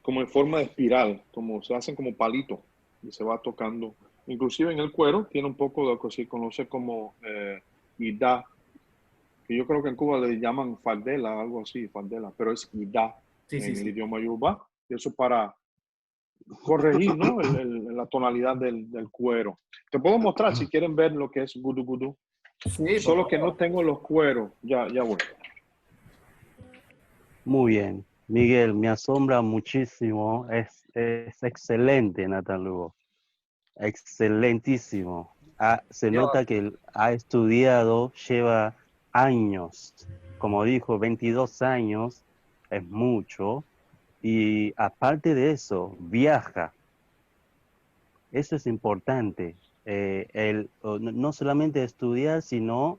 como en forma de espiral, como se hacen como palitos y se va tocando. Inclusive en el cuero tiene un poco de lo que se conoce como ida, que yo creo que en Cuba le llaman fardela, algo así, fardela, pero es ida Sí, en sí, el sí. idioma yoruba. Y eso para corregir, ¿no? La tonalidad del cuero. Te puedo mostrar si quieren ver lo que es gudu gudu. Sí, por Solo que no favor. tengo los cueros. Ya voy. Muy bien. Miguel, me asombra muchísimo. Es excelente, Nathan Lugo. Excelentísimo. Se Dios, nota que ha estudiado, lleva años. Como dijo, 22 años es mucho. Y aparte de eso, viaja. Eso es importante. No solamente estudiar, sino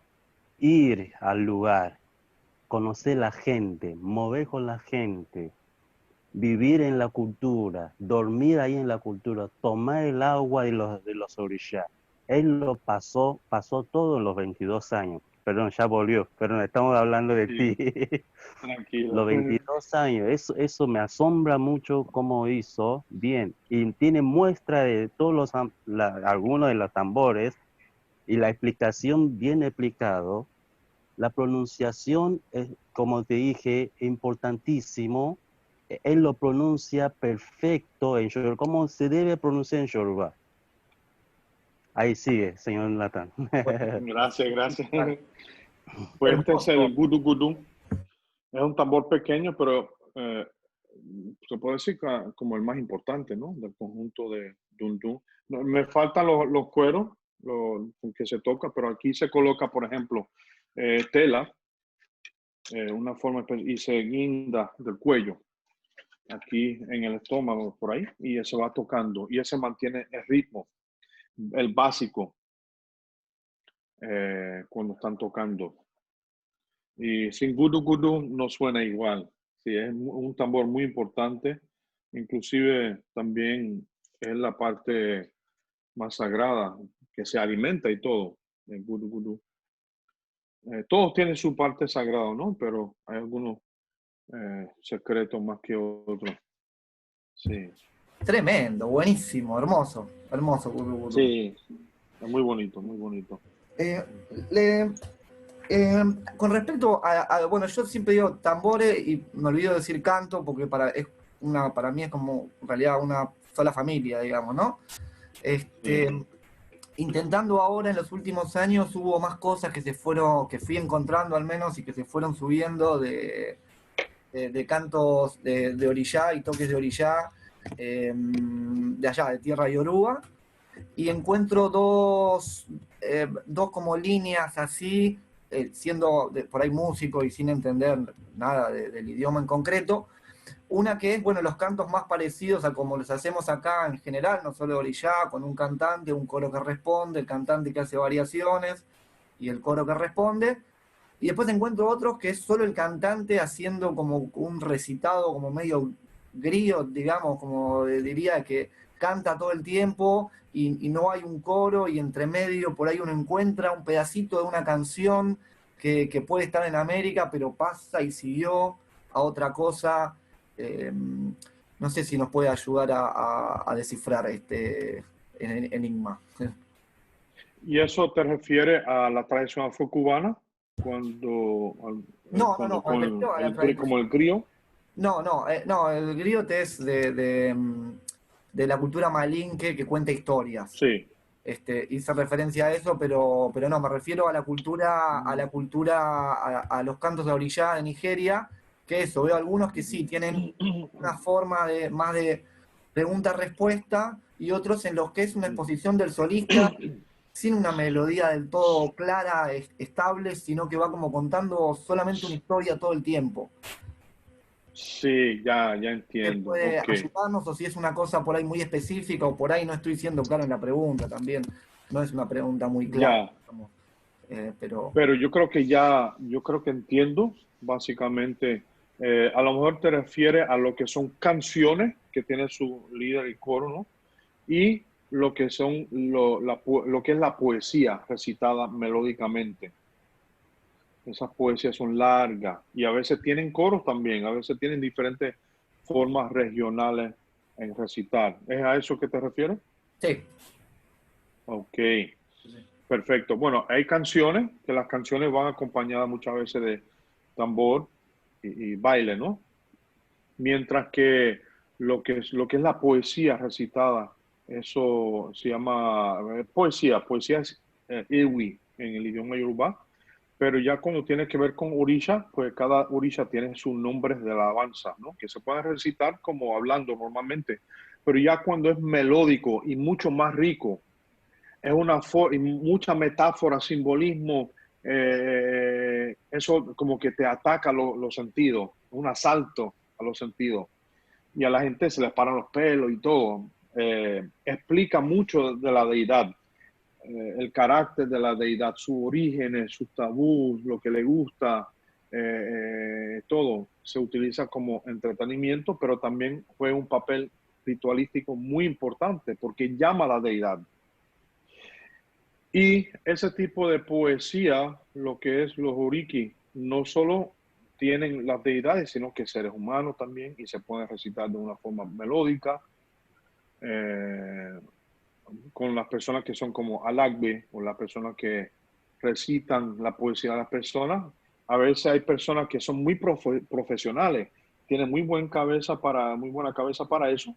ir al lugar, conocer la gente, mover con la gente, vivir en la cultura, dormir ahí en la cultura, tomar el agua de los orishas. Él lo pasó todo en los 22 años. Perdón, ya volvió, perdón, estamos hablando de Sí, ti. tranquilo. Los 22 años, eso me asombra mucho cómo hizo bien. Y tiene muestra de todos algunos de los tambores y la explicación bien explicado. La pronunciación es, como te dije, importantísimo. Él lo pronuncia perfecto en Yoruba. ¿Cómo se debe pronunciar en Yoruba? Ahí sigue, señor Nathan. Gracias, gracias. Pues este es hermoso. el gudu gudu. Es un tambor pequeño, pero se puede decir como el más importante, ¿no? Del conjunto de dun dun. No, me faltan los cueros con que se toca, pero aquí se coloca, por ejemplo, tela, una forma y se guinda del cuello, aquí en el estómago, por ahí, y se va tocando, y ese mantiene el ritmo, el básico, cuando están tocando. Y sin gudu gudu no suena igual. Sí, es un tambor muy importante. Inclusive también es la parte más sagrada que se alimenta y todo, el gudu gudu. Todos tienen su parte sagrada, ¿no? Pero hay algunos secretos más que otros. Sí, Tremendo, buenísimo, hermoso, hermoso, Gudu Gudu. sí, es muy bonito, muy bonito. Eh, le- con respecto bueno, yo siempre digo tambores y me olvido de decir canto porque para mí es como en realidad una sola familia, digamos, ¿no? Sí. Intentando ahora en los últimos años hubo más cosas que fui encontrando al menos y que se fueron subiendo de cantos de orillá y toques de orillá de allá, de tierra yoruba, y encuentro dos como líneas así, siendo por ahí músico y sin entender nada del idioma en concreto. Una que es, bueno, los cantos más parecidos a como los hacemos acá en general, no solo orillá, con un cantante, un coro que responde, el cantante que hace variaciones. y el coro que responde. Y después encuentro otros que es solo el cantante haciendo como un recitado como medio griot, digamos, como diría, que canta todo el tiempo y no hay un coro, y entre medio por ahí uno encuentra un pedacito de una canción que puede estar en América, pero pasa y siguió a otra cosa. No sé si nos puede ayudar a descifrar este enigma. ¿Y eso te refiere a la tradición afrocubana? Cuando, No, no, cuando no, me con refiero a la como tradición. el griot. No, no, no, el griot es de la cultura malinke que cuenta historias. Sí. Hice referencia a eso, pero no, me refiero a la cultura, a los cantos de orilla de Nigeria, que eso, veo algunos que sí tienen una forma de más de pregunta-respuesta, y otros en los que es una exposición del solista sin una melodía del todo clara, estable, sino que va como contando solamente una historia todo el tiempo. Sí, ya Que entiendo. puede Ok. ayudarnos, o si es una cosa por ahí muy específica, o por ahí no estoy siendo claro en la pregunta también. No es una pregunta muy clara, Ya. digamos, pero Pero yo creo que entiendo, básicamente, a lo mejor te refiere a lo que son canciones que tiene su líder y coro, ¿no? Y lo que son, lo que es la poesía recitada melódicamente. Esas poesías son largas y a veces tienen coros también, a veces tienen diferentes formas regionales en recitar. ¿Es a eso que te refieres? sí. Ok, perfecto. Bueno, hay canciones, que las canciones van acompañadas muchas veces de tambor y baile, ¿no? Mientras que lo que es la poesía recitada, eso se llama poesía es Ewi en el idioma Yoruba, pero ya cuando tiene que ver con orisha, pues cada orisha tiene sus nombres de alabanza, ¿no? Que se pueden recitar como hablando normalmente, pero ya cuando es melódico y mucho más rico, es y mucha metáfora, simbolismo, eso como que te ataca los sentidos, un asalto a los sentidos. Y a la gente se les paran los pelos y todo. Explica mucho de la deidad, el carácter de la deidad, sus orígenes, sus tabús, lo que le gusta, todo se utiliza como entretenimiento, pero también juega un papel ritualístico muy importante porque llama a la deidad. Y ese tipo de poesía, lo que es los oriki, no solo tienen las deidades, sino que seres humanos también, y se pueden recitar de una forma melódica, eh, con las personas que son como alagbe, o las personas que recitan la poesía de las personas. A veces hay personas que son muy profesionales, tienen muy buena cabeza para eso,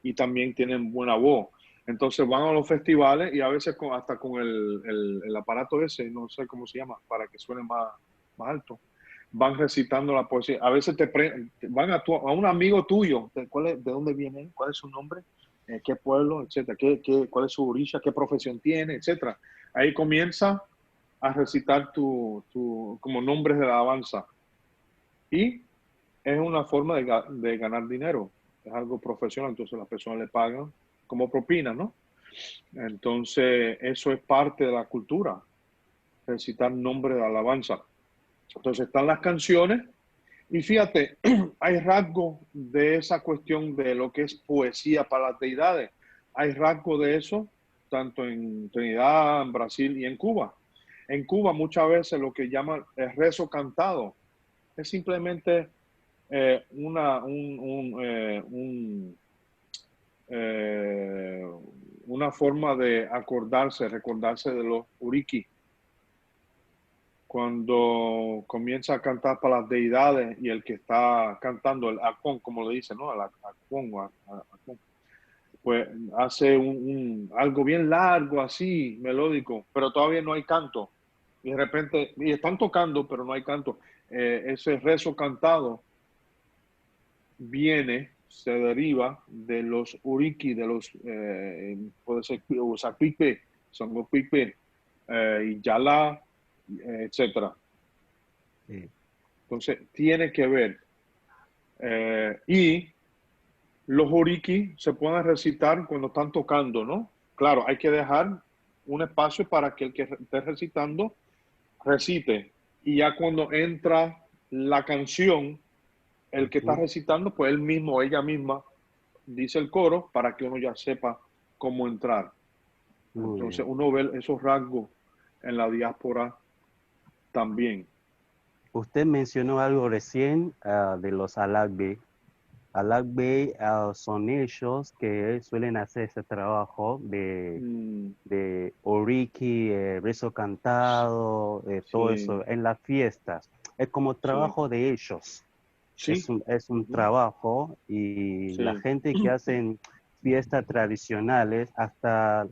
y también tienen buena voz. Entonces van a los festivales y a veces hasta con el aparato ese, no sé cómo se llama, para que suene más alto, van recitando la poesía. A veces van a un amigo tuyo, ¿de dónde viene? ¿Cuál es su nombre? ¿Qué pueblo? Etcétera. ¿Cuál es su orilla? ¿Qué profesión tiene? Etcétera. Ahí comienza a recitar como nombres de la alabanza. Y es una forma de ganar dinero. Es algo profesional, entonces las personas le pagan como propina, ¿no? Entonces, eso es parte de la cultura, recitar nombres de alabanza. Entonces, están las canciones. Y fíjate, hay rasgos de esa cuestión de lo que es poesía para las deidades. Hay rasgos de eso, tanto en Trinidad, en Brasil y en Cuba. En Cuba muchas veces lo que llaman el rezo cantado es simplemente eh, una forma de recordarse de los uriki. Cuando comienza a cantar para las deidades y el que está cantando, el acón, como le dicen, ¿no? El acón, pues hace algo bien largo, así, melódico, pero todavía no hay canto. Y de repente, y están tocando, pero no hay canto. Ese rezo cantado se deriva de los uriki, de los, puede ser Usapipe, Songopipe, y Yala, etcétera. Sí. Entonces, tiene que ver. Y los oriki se pueden recitar cuando están tocando, ¿no? Claro, hay que dejar un espacio para que el que esté recitando recite. Y ya cuando entra la canción, el que está recitando, pues él mismo o ella misma dice el coro para que uno ya sepa cómo entrar. Muy Entonces bien. uno ve esos rasgos en la diáspora también. Usted mencionó algo recién de los Alagbe. Alagbe son ellos que suelen hacer ese trabajo Mm, de oriki, rezo cantado, todo sí, eso en las fiestas. Es como sí, trabajo de ellos. sí. Es un Ujú, trabajo y la sí. gente que hacen fiestas tradicionales, hasta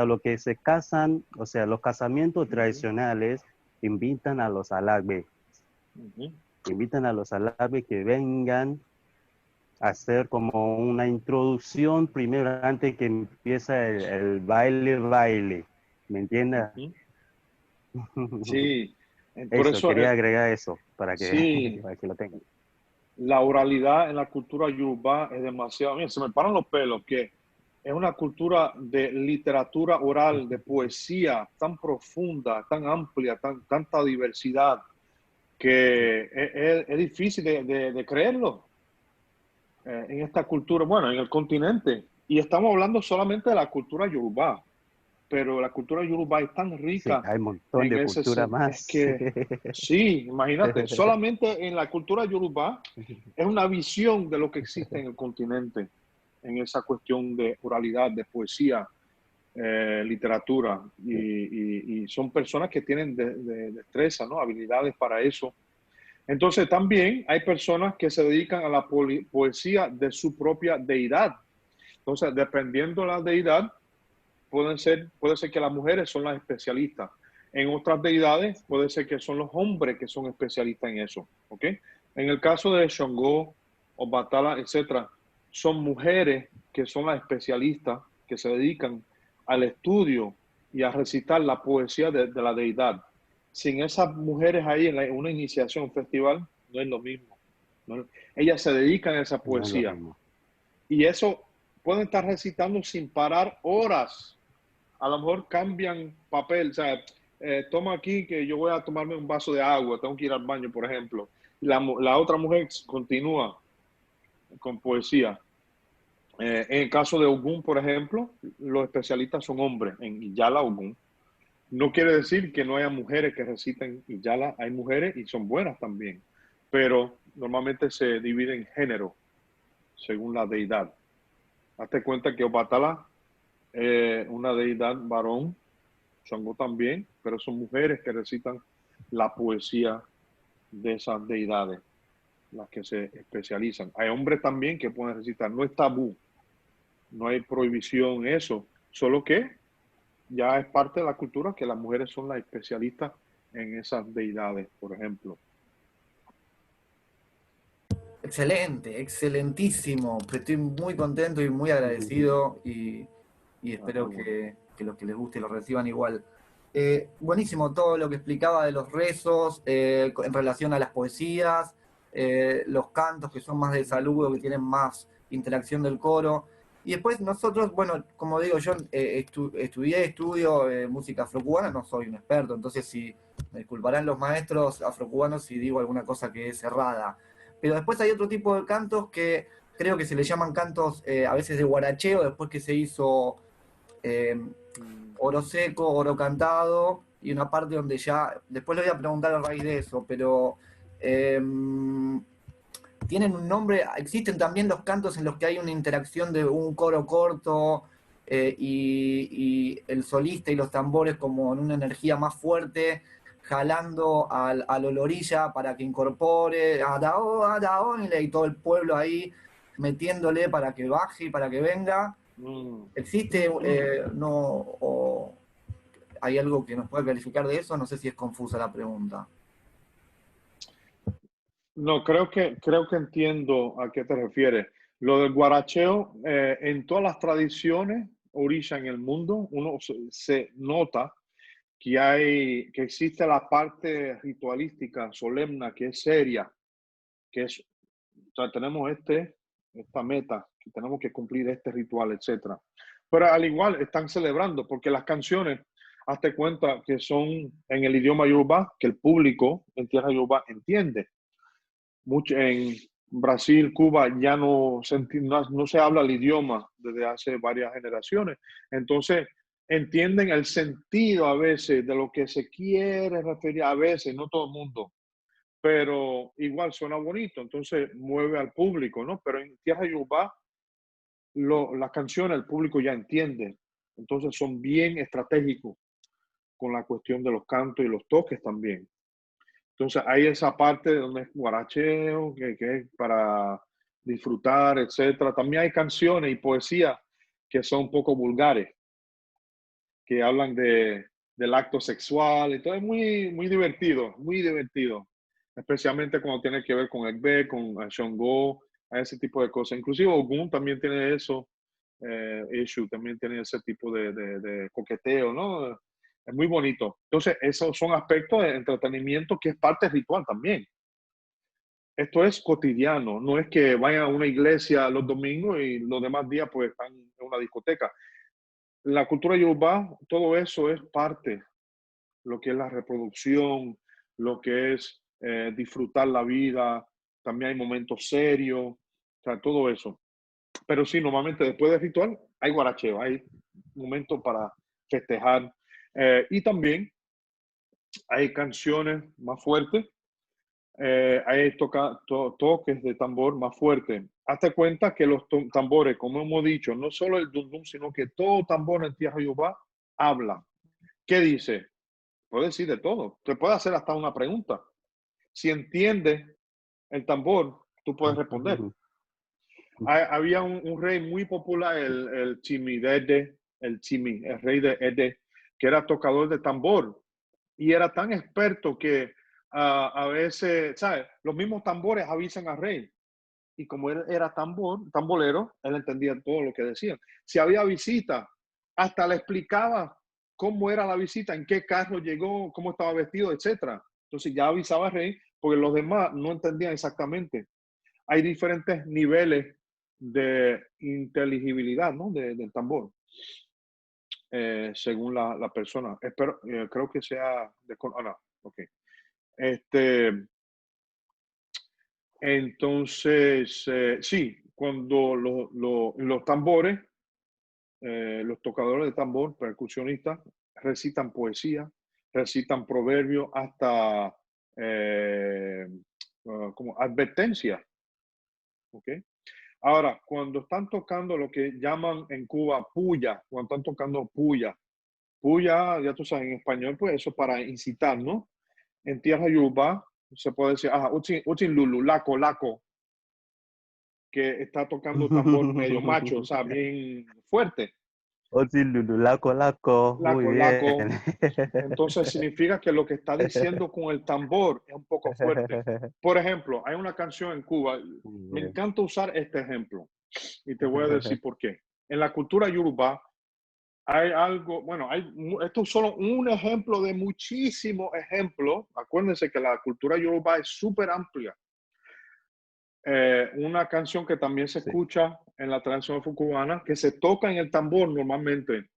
lo que se casan, o sea, los casamientos Ujú, tradicionales, invitan a los Alagbe, ujú. invitan a los Alagbe que vengan a hacer como una introducción primero antes que empiece el baile, ¿me entiendes? Ujú. Sí, por Eso, eso, quería agregar eso sí, para que lo tengan. la oralidad en la cultura yoruba es demasiado. Mira, se me paran los pelos, que es una cultura de literatura oral, de poesía tan profunda, tan amplia, tanta diversidad, que es difícil de creerlo en esta cultura, bueno, en el continente. Y estamos hablando solamente de la cultura yoruba, pero la cultura yoruba es tan Sí, rica hay un montón en de ese cultura es más. que sí, imagínate, solamente en la cultura yoruba es una visión de lo que existe en el continente, en esa cuestión de oralidad, de poesía, literatura, y son personas que tienen destreza, ¿no? Habilidades para eso. Entonces también hay personas que se dedican a la poesía de su propia deidad. Entonces, dependiendo de la deidad, puede ser que las mujeres son las especialistas. En otras deidades puede ser que son los hombres que son especialistas en eso. ¿Ok? En el caso de Shango, Obatala, etcétera, son mujeres que son las especialistas que se dedican al estudio y a recitar la poesía de la deidad. Sin esas mujeres ahí en una iniciación, un festival, no es lo mismo. ¿No? Ellas se dedican a esa No es lo poesía mismo. y eso pueden estar recitando sin parar horas. A lo mejor cambian papel, o sea, toma aquí que yo voy a tomarme un vaso de agua, tengo que ir al baño, por ejemplo. La otra mujer continúa con poesía. En el caso de Ogún, por ejemplo, los especialistas son hombres en Iyala Ogún. No quiere decir que no haya mujeres que reciten Iyala, hay mujeres y son buenas también, pero normalmente se divide en género según la deidad. Hazte cuenta que Obatala una deidad varón, Shango también, pero son mujeres que recitan la poesía de esas deidades, las que se especializan. Hay hombres también que pueden recitar, no es tabú, no hay prohibición eso, solo que ya es parte de la cultura que las mujeres son las especialistas en esas deidades, por ejemplo. Excelente, excelentísimo. Estoy muy contento y muy agradecido y Ah, qué espero bueno. que los que les guste lo reciban igual. Buenísimo todo lo que explicaba de los rezos en relación a las poesías, los cantos que son más de saludo, que tienen más interacción del coro. Y después nosotros, bueno, como digo, yo estudio música afrocubana, no soy un experto, entonces si me disculparán los maestros afrocubanos si digo alguna cosa que es errada. Pero después hay otro tipo de cantos que creo que se le llaman cantos a veces de guaracheo, después que se hizo eh, Mm, oro seco, oro cantado, y una parte donde ya, después le voy a preguntar a raíz de eso, pero eh, tienen un nombre, existen también los cantos en los que hay una interacción de un coro corto y el solista y los tambores como en una energía más fuerte, jalando al olorilla para que incorpore y todo el pueblo ahí metiéndole para que baje y para que venga. mm. ¿Existe no, o hay algo que nos pueda clarificar de eso? No sé si es confusa la pregunta. No, creo que entiendo a qué te refieres. Lo del guaracheo, en todas las tradiciones orisha en el mundo, uno se nota que existe la parte ritualística, solemne, que es seria, que es, o sea, tenemos esta meta, que tenemos que cumplir este ritual, etcétera. Pero al igual están celebrando, porque las canciones, hazte cuenta que son en el idioma Yoruba, que el público en tierra Yoruba entiende. Mucho, en Brasil, Cuba, ya no se habla el idioma desde hace varias generaciones. Entonces, entienden el sentido a veces de lo que se quiere referir, a veces, no todo el mundo, pero igual suena bonito, entonces mueve al público, ¿no? Pero en tierra Yoruba, las canciones el público ya entiende, entonces son bien estratégicos con la cuestión de los cantos y los toques también. Entonces hay esa parte donde es guaracheo, que es para disfrutar, etcétera. También hay canciones y poesía que son un poco vulgares, que hablan del acto sexual. Entonces es muy divertido, muy divertido. Especialmente cuando tiene que ver con Egbe, con Shango, a ese tipo de cosas. Inclusive Ogun también tiene eso. Eshu también tiene ese tipo de coqueteo, ¿no? Es muy bonito. Entonces, esos son aspectos de entretenimiento que es parte ritual también. Esto es cotidiano, no es que vayan a una iglesia los domingos y los demás días pues están en una discoteca. La cultura yoruba, todo eso es parte, lo que es la reproducción, lo que es disfrutar la vida, también hay momentos serios, o sea, todo eso. Pero sí, normalmente después del ritual hay guaracheo, hay momentos para festejar. Y también hay canciones más fuertes, hay toques de tambor más fuertes. Hazte cuenta que los tambores, como hemos dicho, no solo el dundum, sino que todo tambor en tierra Yoruba habla. ¿Qué dice? Puede decir de todo. Te puede hacer hasta una pregunta. Si entiendes el tambor, tú puedes responder. Había un rey muy popular, el Chimidede, el rey de Ede, que era tocador de tambor y era tan experto que a veces, ¿sabes? Los mismos tambores avisan al rey. Y como él era tambolero, él entendía todo lo que decían. Si había visita, hasta le explicaba cómo era la visita, en qué carro llegó, cómo estaba vestido, etc. Entonces ya avisaba al rey, porque los demás no entendían exactamente. Hay diferentes niveles de inteligibilidad, ¿no? Del tambor, según la persona. Espero, creo que sea de... no, ok. Entonces, sí, cuando los tambores, los tocadores de tambor, percusionistas, recitan poesía, recitan proverbios, hasta como advertencia. ¿Ok? Ahora, cuando están tocando lo que llaman en Cuba puya, cuando están tocando puya, ya tú sabes, en español, pues eso para incitar, ¿no? En tierra Yoruba se puede decir, uchin lulu, laco, que está tocando tambor medio macho, o sea, bien fuerte. Laco, muy Laco. bien. Entonces significa que lo que está diciendo con el tambor es un poco fuerte. Por ejemplo, hay una canción en Cuba, me encanta usar este ejemplo y te voy a decir por qué. En la cultura yoruba hay algo, bueno, esto es solo un ejemplo de muchísimos ejemplos. Acuérdense que la cultura yoruba es súper amplia. Una canción que también se escucha en la tradición cubana, que se toca en el tambor normalmente.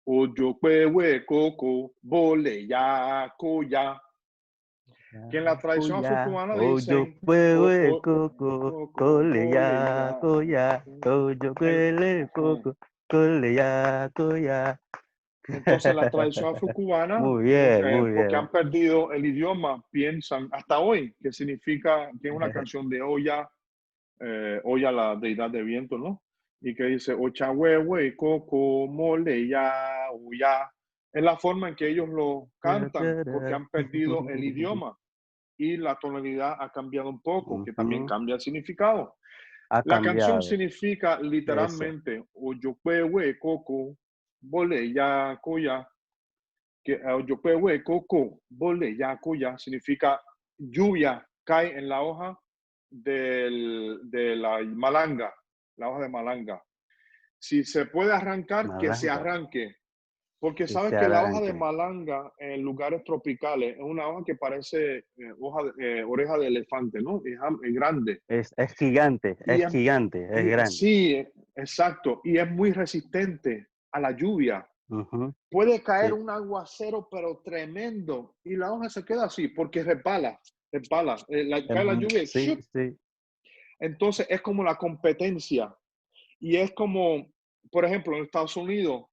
Oyo pewe coco, bole ya, coya. Que en la tradición afrocubana dicen Coco, cole ya, coya, oyo coco, cole ya, coya. Entonces la tradición afrocubana, Muy bien, muy porque bien. han perdido el idioma, piensan hasta hoy que significa, que es una canción de Oya, Oya la deidad de viento, ¿no? Y que dice Ocha huehue, coco, mole ya, uya. Es la forma en que ellos lo cantan, porque han perdido el idioma y la tonalidad ha cambiado un poco, que también cambia el significado. Ha La canción cambiado significa eso. literalmente Oyopewe coco, bole ya coya, que Oyopewe coco, bole ya coya significa lluvia cae en la hoja de la malanga, la hoja de malanga. Si se puede arrancar, que se Malanga, arranque. Porque que sabes se que la hoja de arranque. malanga en lugares tropicales es una hoja que parece oreja de elefante, ¿no? Es grande. Es gigante, Y es gigante, es grande. sí, exacto. Y es muy resistente a la lluvia. Ujú. Puede caer Sí. un aguacero, pero tremendo, y la hoja se queda así porque resbala, cae la lluvia. Sí, ¡Shup! sí. Entonces es como la competencia. Y es como, por ejemplo, en Estados Unidos,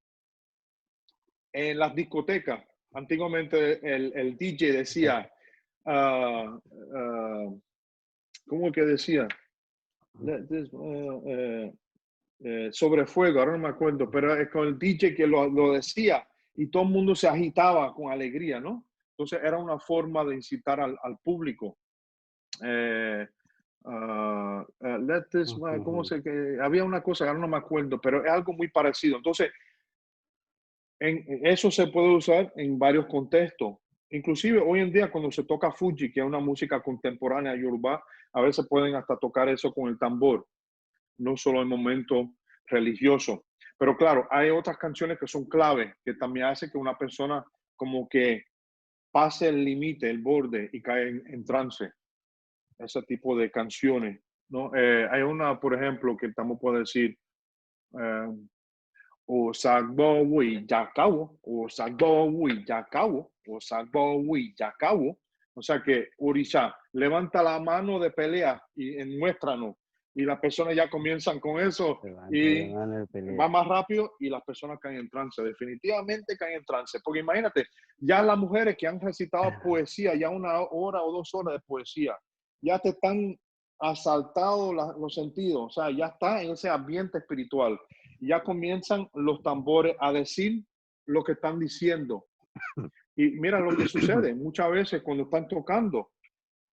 en las discotecas, antiguamente el DJ decía, ah, ah, ¿cómo que decía? Let this, sobre fuego, ahora no me acuerdo, pero es con el DJ que lo decía y todo el mundo se agitaba con alegría, ¿no? Entonces era una forma de incitar al público. Let this, ¿cómo Ujú. se que había una cosa, ahora no me acuerdo, pero es algo muy parecido. Entonces, eso se puede usar en varios contextos. Inclusive hoy en día cuando se toca Fuji, que es una música contemporánea yoruba, a veces pueden hasta tocar eso con el tambor, no solo en momentos religiosos. Pero claro, hay otras canciones que son claves, que también hace que una persona como que pase el límite, el borde y cae en trance. Ese tipo de canciones, ¿no? Hay una, por ejemplo, que estamos puede decir, eh, Osagbowi Yakawo, Osagbowi Yakawo, Osagbowi Yakawo. O sea que Orisha levanta la mano de pelea y muéstranos. Y las personas ya comienzan con eso Levanta la y mano de pelea. va más rápido y las personas caen en trance. Definitivamente caen en trance. Porque imagínate, ya las mujeres que han recitado poesía, ya 1 hora o 2 horas de poesía, ya te están asaltado los sentidos. O sea, ya está en ese ambiente espiritual. Ya comienzan los tambores a decir lo que están diciendo. Y mira lo que sucede. Muchas veces cuando están tocando,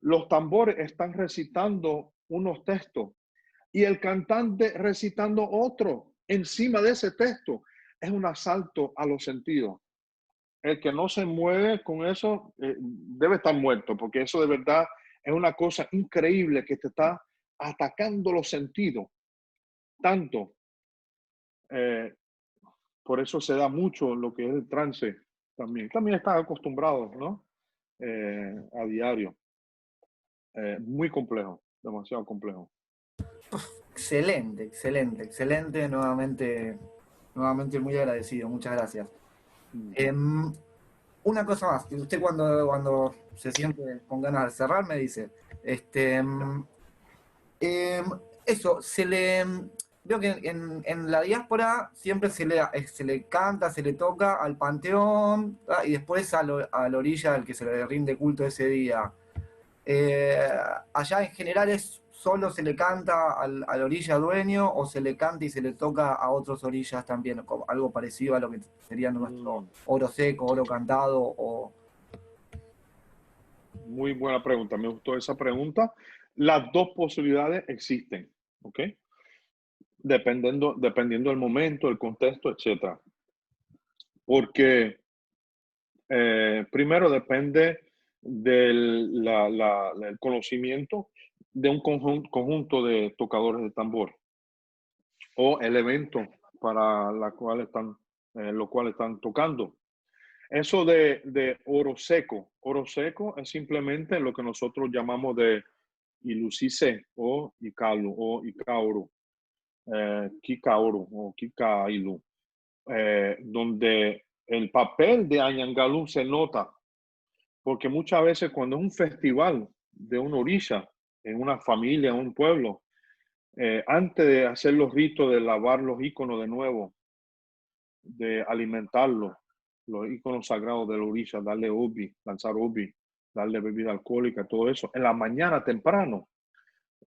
los tambores están recitando unos textos y el cantante recitando otro encima de ese texto. Es un asalto a los sentidos. El que no se mueve con eso debe estar muerto, porque eso de verdad es una cosa increíble que te está atacando los sentidos. Tanto. Eh, por eso se da mucho lo que es el trance también. También están acostumbrados, ¿no? A diario. Muy complejo, demasiado complejo. Excelente, excelente, excelente. Nuevamente muy agradecido. Muchas gracias. Mm. Una cosa más, que usted cuando se siente con ganas de cerrar me dice, este, em, eso, veo que en la diáspora siempre se le canta, se le toca al panteón, y después a la orilla al que se le rinde culto ese día. Eh, Allá en general solo se le canta a la orilla dueño o se le canta y se le toca a otras orillas también, como algo parecido a lo que sería nuestro Mm. oro seco, oro cantado o... Muy buena pregunta, me gustó esa pregunta. Las dos posibilidades existen, ¿ok? Dependiendo del momento, el contexto, etcétera. Porque primero depende del conocimiento de un conjunto de tocadores de tambor o el evento para lo cual están tocando. Eso de oro seco es simplemente lo que nosotros llamamos de ilusice o ikalu o ikaoru, kikaoru o kikailu, donde el papel de Añangalú se nota, porque muchas veces cuando es un festival de una orilla, en una familia, en un pueblo, antes de hacer los ritos de lavar los íconos de nuevo, de alimentarlos, los íconos sagrados de la orilla, darle ubi, lanzar ubi, darle bebida alcohólica, todo eso. En la mañana temprano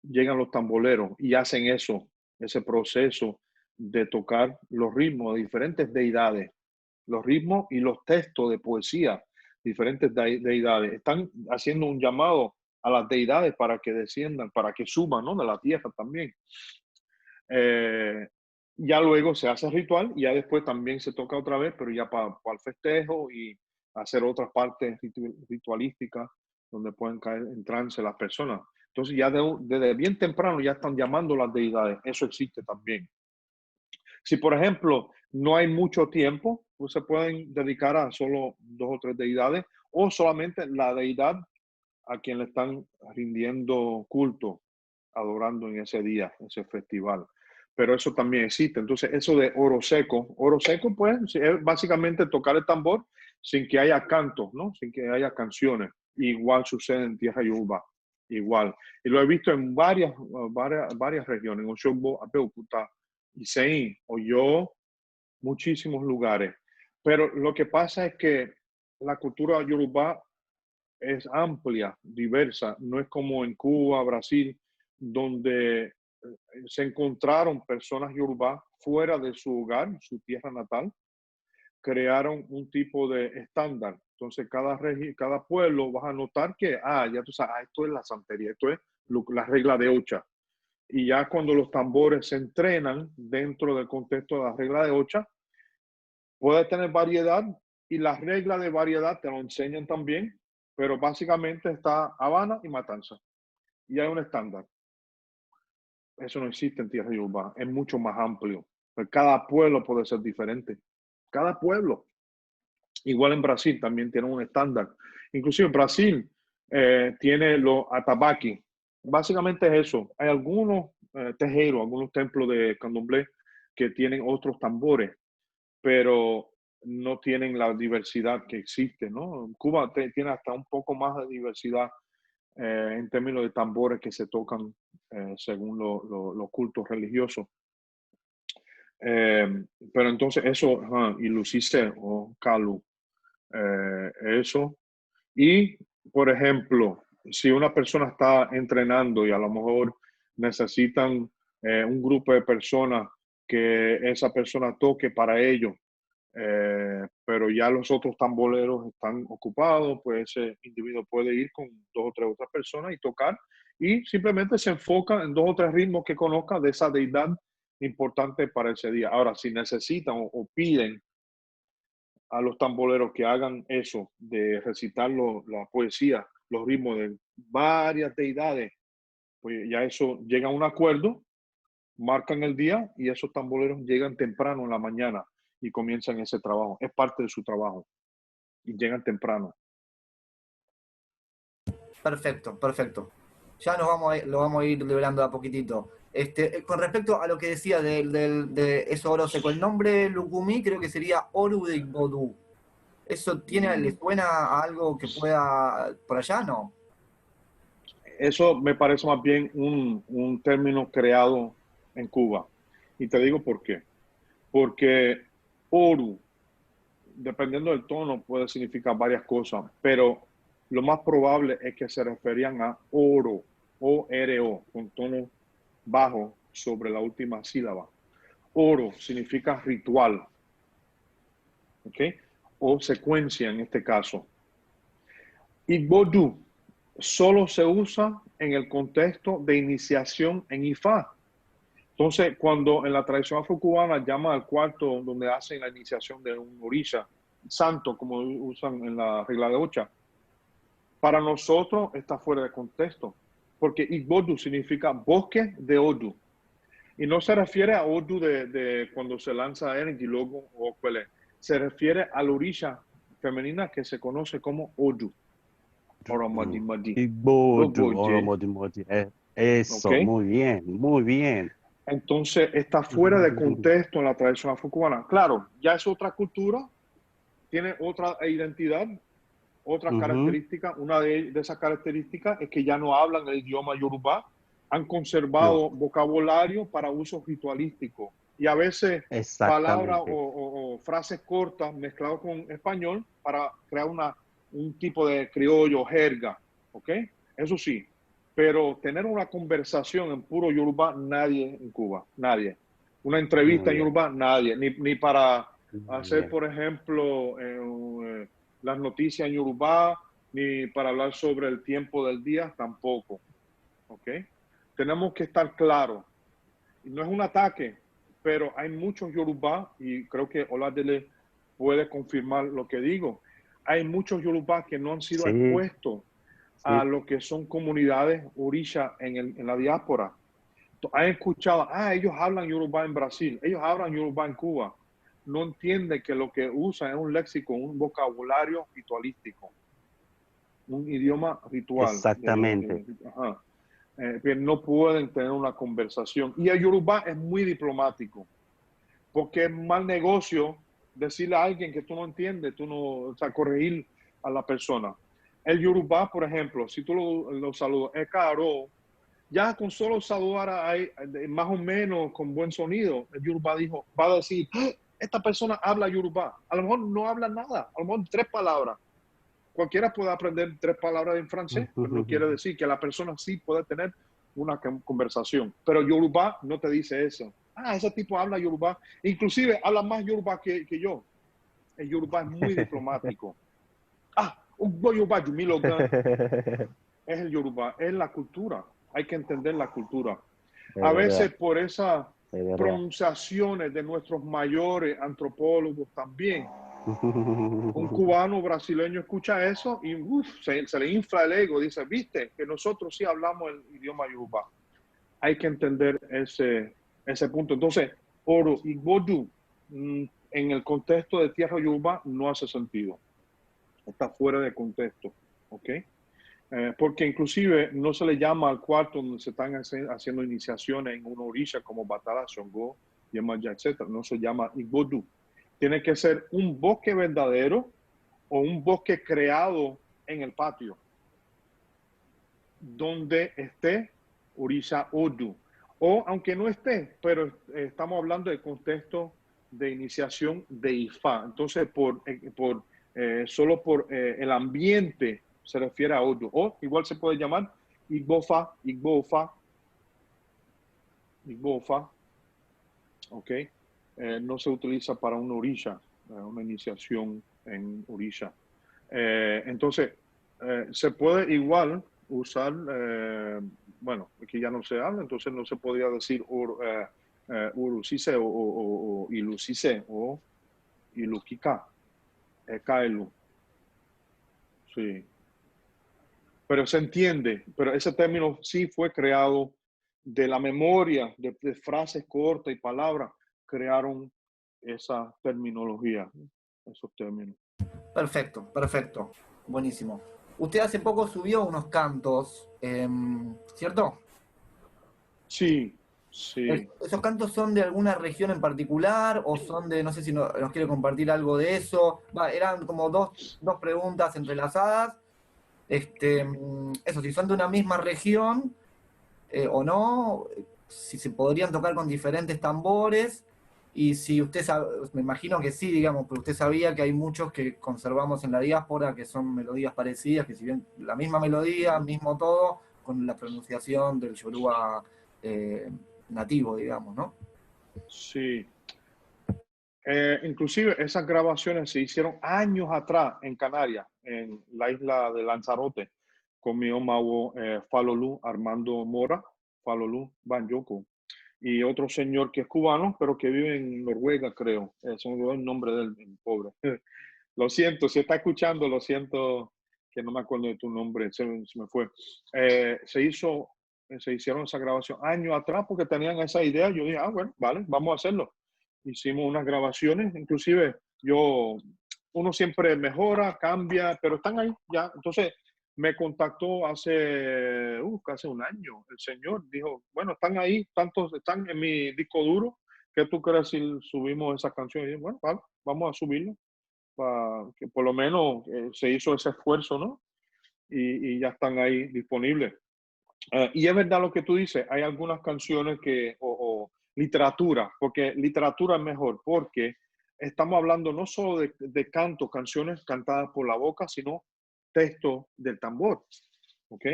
llegan los tamboleros y hacen eso, ese proceso de tocar los ritmos de diferentes deidades, los ritmos y los textos de poesía, diferentes deidades. Están haciendo un llamado a las deidades para que desciendan, para que suban, ¿no? De la tierra también. Eh, ya luego se hace ritual y ya después también se toca otra vez, pero ya para el festejo y hacer otras partes ritualísticas donde pueden caer en trance las personas. Entonces ya desde bien temprano ya están llamando las deidades. Eso existe también. Si, por ejemplo, no hay mucho tiempo, pues se pueden dedicar a solo 2 o 3 deidades o solamente la deidad a quien le están rindiendo culto, adorando en ese día, ese festival. pero eso también existe. Entonces, eso de oro seco pues es básicamente tocar el tambor sin que haya cantos, ¿no? Sin que haya canciones. Igual sucede en tierra yoruba, igual. Y lo he visto en varias regiones, en Osogbo, Abeokuta, Iseín, Oyo, muchísimos lugares. Pero lo que pasa es que la cultura yoruba es amplia, diversa, no es como en Cuba, Brasil, donde se encontraron personas yorubá fuera de su hogar, su tierra natal, crearon un tipo de estándar. Entonces, cada pueblo vas a notar que, ya tú sabes, esto es la santería, esto es la regla de Ocha. Y ya cuando los tambores se entrenan dentro del contexto de la regla de Ocha, puede tener variedad y las reglas de variedad te lo enseñan también, pero básicamente está Habana y Matanza. Y hay un estándar. Eso no existe en tierra yoruba, es mucho más amplio. Cada pueblo puede ser diferente. Cada pueblo. Igual en Brasil también tiene un estándar. Inclusive Brasil tiene los atabaki. Básicamente es eso. Hay algunos tejeros, algunos templos de candomblé que tienen otros tambores, pero no tienen la diversidad que existe, ¿no? Cuba tiene hasta un poco más de diversidad en términos de tambores que se tocan según los cultos religiosos. Pero entonces eso, y Lucice o Kalu, eso. Y, por ejemplo, si una persona está entrenando y a lo mejor necesitan un grupo de personas que esa persona toque para ellos, pero ya los otros tamboleros están ocupados, pues ese individuo puede ir con 2 o 3 otras personas y tocar y simplemente se enfoca en 2 o 3 ritmos que conozca de esa deidad importante para ese día. Ahora, si necesitan o piden a los tamboleros que hagan eso, de recitar la poesía, los ritmos de varias deidades, pues ya eso llega a un acuerdo, marcan el día y esos tamboleros llegan temprano en la mañana y comienzan ese trabajo. Es parte de su trabajo y llegan temprano. Perfecto, perfecto. Ya lo vamos a ir liberando a poquitito. Con respecto a lo que decía de eso oro seco, el nombre Lukumi creo que sería Oru de Godú. ¿Eso le suena a algo que pueda por allá, no? Eso me parece más bien un término creado en Cuba. Y te digo por qué. Porque Oru, dependiendo del tono, puede significar varias cosas, pero lo más probable es que se referían a oro, O-R-O, con tono bajo sobre la última sílaba. Oro significa ritual, ¿ok? O secuencia en este caso. Igbodu solo se usa en el contexto de iniciación en Ifá. Entonces, cuando en la tradición afrocubana llama al cuarto donde hacen la iniciación de un orisha santo, como usan en la regla de Ocha, para nosotros está fuera de contexto, porque Igbodu significa bosque de Odu. Y no se refiere a Odu de cuando se lanza Energy Logo o Kwele. Se refiere a la orisha femenina que se conoce como Odu. Eso, ¿Okay? muy bien, muy bien. Entonces está fuera de contexto en la tradición afrocubana. Claro, ya es otra cultura, tiene otra identidad, otras características. Una de esas características es que ya no hablan el idioma yorubá, han conservado vocabulario para uso ritualístico y a veces palabras o frases cortas mezcladas con español para crear un tipo de criollo, jerga, ¿ok? Eso sí, pero tener una conversación en puro yorubá, nadie en Cuba, nadie. Una entrevista en yorubá, nadie, ni para hacer, por ejemplo, las noticias en yorubá, ni para hablar sobre el tiempo del día, tampoco. ¿Ok? Tenemos que estar claros. No es un ataque, pero hay muchos yorubá, y creo que Oladele puede confirmar lo que digo. Hay muchos yorubá que no han sido expuestos a lo que son comunidades orisha en la diáspora. Han escuchado, ellos hablan yorubá en Brasil, ellos hablan yorubá en Cuba. No entiende que lo que usan es un léxico, un vocabulario ritualístico, un idioma ritual. Exactamente. que no pueden tener una conversación. Y el Yoruba es muy diplomático, porque es mal negocio decirle a alguien que tú no entiendes, o sea, corregir a la persona. El Yoruba, por ejemplo, si tú lo saludas, es caro, ya con solo saludar más o menos con buen sonido, el Yoruba va a decir, esta persona habla Yoruba. A lo mejor no habla nada, a lo mejor 3 palabras. Cualquiera puede aprender 3 palabras en francés, pero no quiere decir que la persona sí puede tener una conversación. Pero Yoruba no te dice eso. Ese tipo habla Yoruba. Inclusive habla más Yoruba que yo. El Yoruba es muy diplomático. Yoruba, es el Yoruba, es la cultura. Hay que entender la cultura. A veces por esas pronunciaciones de nuestros mayores antropólogos también, un cubano brasileño escucha eso y se le infla el ego. Dice, viste, que nosotros sí hablamos el idioma Yoruba. Hay que entender ese punto. Entonces, oro y bodu en el contexto de tierra Yoruba no hace sentido. Está fuera de contexto. ¿Ok? Porque inclusive no se le llama al cuarto donde se están haciendo iniciaciones en una orilla como Batala, Shongo, Yemaya, etc. No se llama Igbodu. Tiene que ser un bosque verdadero o un bosque creado en el patio donde esté Orisa Odu. O aunque no esté, pero estamos hablando de contexto de iniciación de Ifá. Entonces, solo por el ambiente se refiere a Odu. O igual se puede llamar Igbofa, Igbofa, Igbofa. ¿Ok? No se utiliza para una orilla, una iniciación en orilla. Entonces, se puede igual usar, bueno, aquí ya no se habla, entonces no se podría decir Urusise o Ilusise o Ilukika, Kaelu. Sí. Pero se entiende, pero ese término sí fue creado de la memoria de frases cortas y palabras, crearon esa terminología, esos términos. Perfecto, perfecto. Buenísimo. Usted hace poco subió unos cantos, ¿cierto? Sí, sí. ¿Esos cantos son de alguna región en particular o son de, no sé si nos quiere compartir algo de eso? Eran como dos preguntas entrelazadas. Eso, si son de una misma región o no, si se podrían tocar con diferentes tambores. Y si usted sabe, me imagino que sí, digamos, pero usted sabía que hay muchos que conservamos en la diáspora que son melodías parecidas, que si bien la misma melodía, mismo todo, con la pronunciación del yoruba nativo, digamos, ¿no? Sí. Inclusive esas grabaciones se hicieron años atrás en Canarias, en la isla de Lanzarote, con mi omawo Falolú Armando Mora, Falolú Banjoko, y otro señor que es cubano, pero que vive en Noruega, creo. Se me olvidó el nombre del pobre. Lo siento, si está escuchando, lo siento que no me acuerdo de tu nombre, se me fue. Se hicieron esa grabación años atrás porque tenían esa idea. Yo dije, bueno, vale, vamos a hacerlo. Hicimos unas grabaciones, inclusive uno siempre mejora, cambia, pero están ahí ya. Entonces me contactó hace casi un año el señor, dijo, bueno, están ahí, están en mi disco duro, ¿qué tú crees si subimos esas canciones? Y dije, bueno, vale, vamos a subirlo, para que por lo menos se hizo ese esfuerzo, ¿no? Y ya están ahí disponibles. Y es verdad lo que tú dices, hay algunas canciones o literatura, porque literatura es mejor, porque estamos hablando no solo de canto, canciones cantadas por la boca, sino texto del tambor, ¿ok?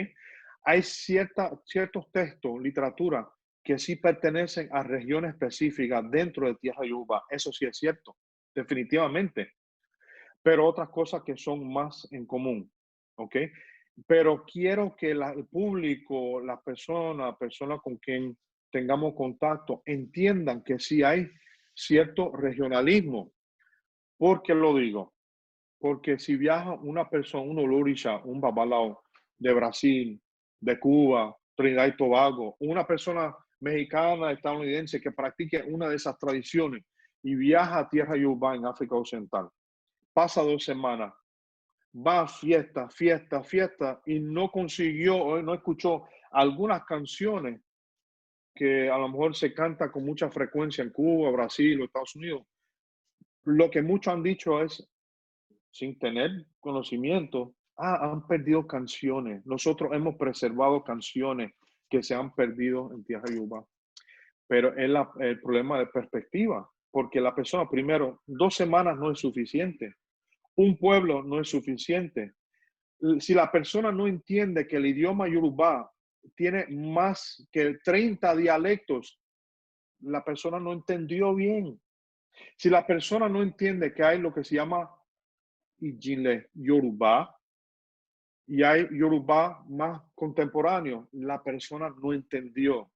Hay ciertos textos, literatura, que sí pertenecen a regiones específicas dentro de Tierra Yoruba, eso sí es cierto, definitivamente, pero otras cosas que son más en común, ¿ok? Pero quiero que el público, las personas con quien tengamos contacto, entiendan que sí hay cierto regionalismo. ¿Por qué lo digo? Porque si viaja una persona, un olorisha, un babalao de Brasil, de Cuba, Trinidad y Tobago, una persona mexicana, estadounidense que practique una de esas tradiciones y viaja a Tierra Yoruba en África Occidental, pasa 2 semanas, va a fiesta y no consiguió o no escuchó algunas canciones que a lo mejor se canta con mucha frecuencia en Cuba, Brasil o Estados Unidos, lo que muchos han dicho es, sin tener conocimiento, han perdido canciones. Nosotros hemos preservado canciones que se han perdido en tierra Yoruba. Pero es el problema de perspectiva, porque la persona, primero, 2 semanas no es suficiente. Un pueblo no es suficiente. Si la persona no entiende que el idioma Yoruba tiene más que 30 dialectos, la persona no entendió bien. Si la persona no entiende que hay lo que se llama Ijinle Yoruba y hay Yoruba más contemporáneo, la persona no entendió.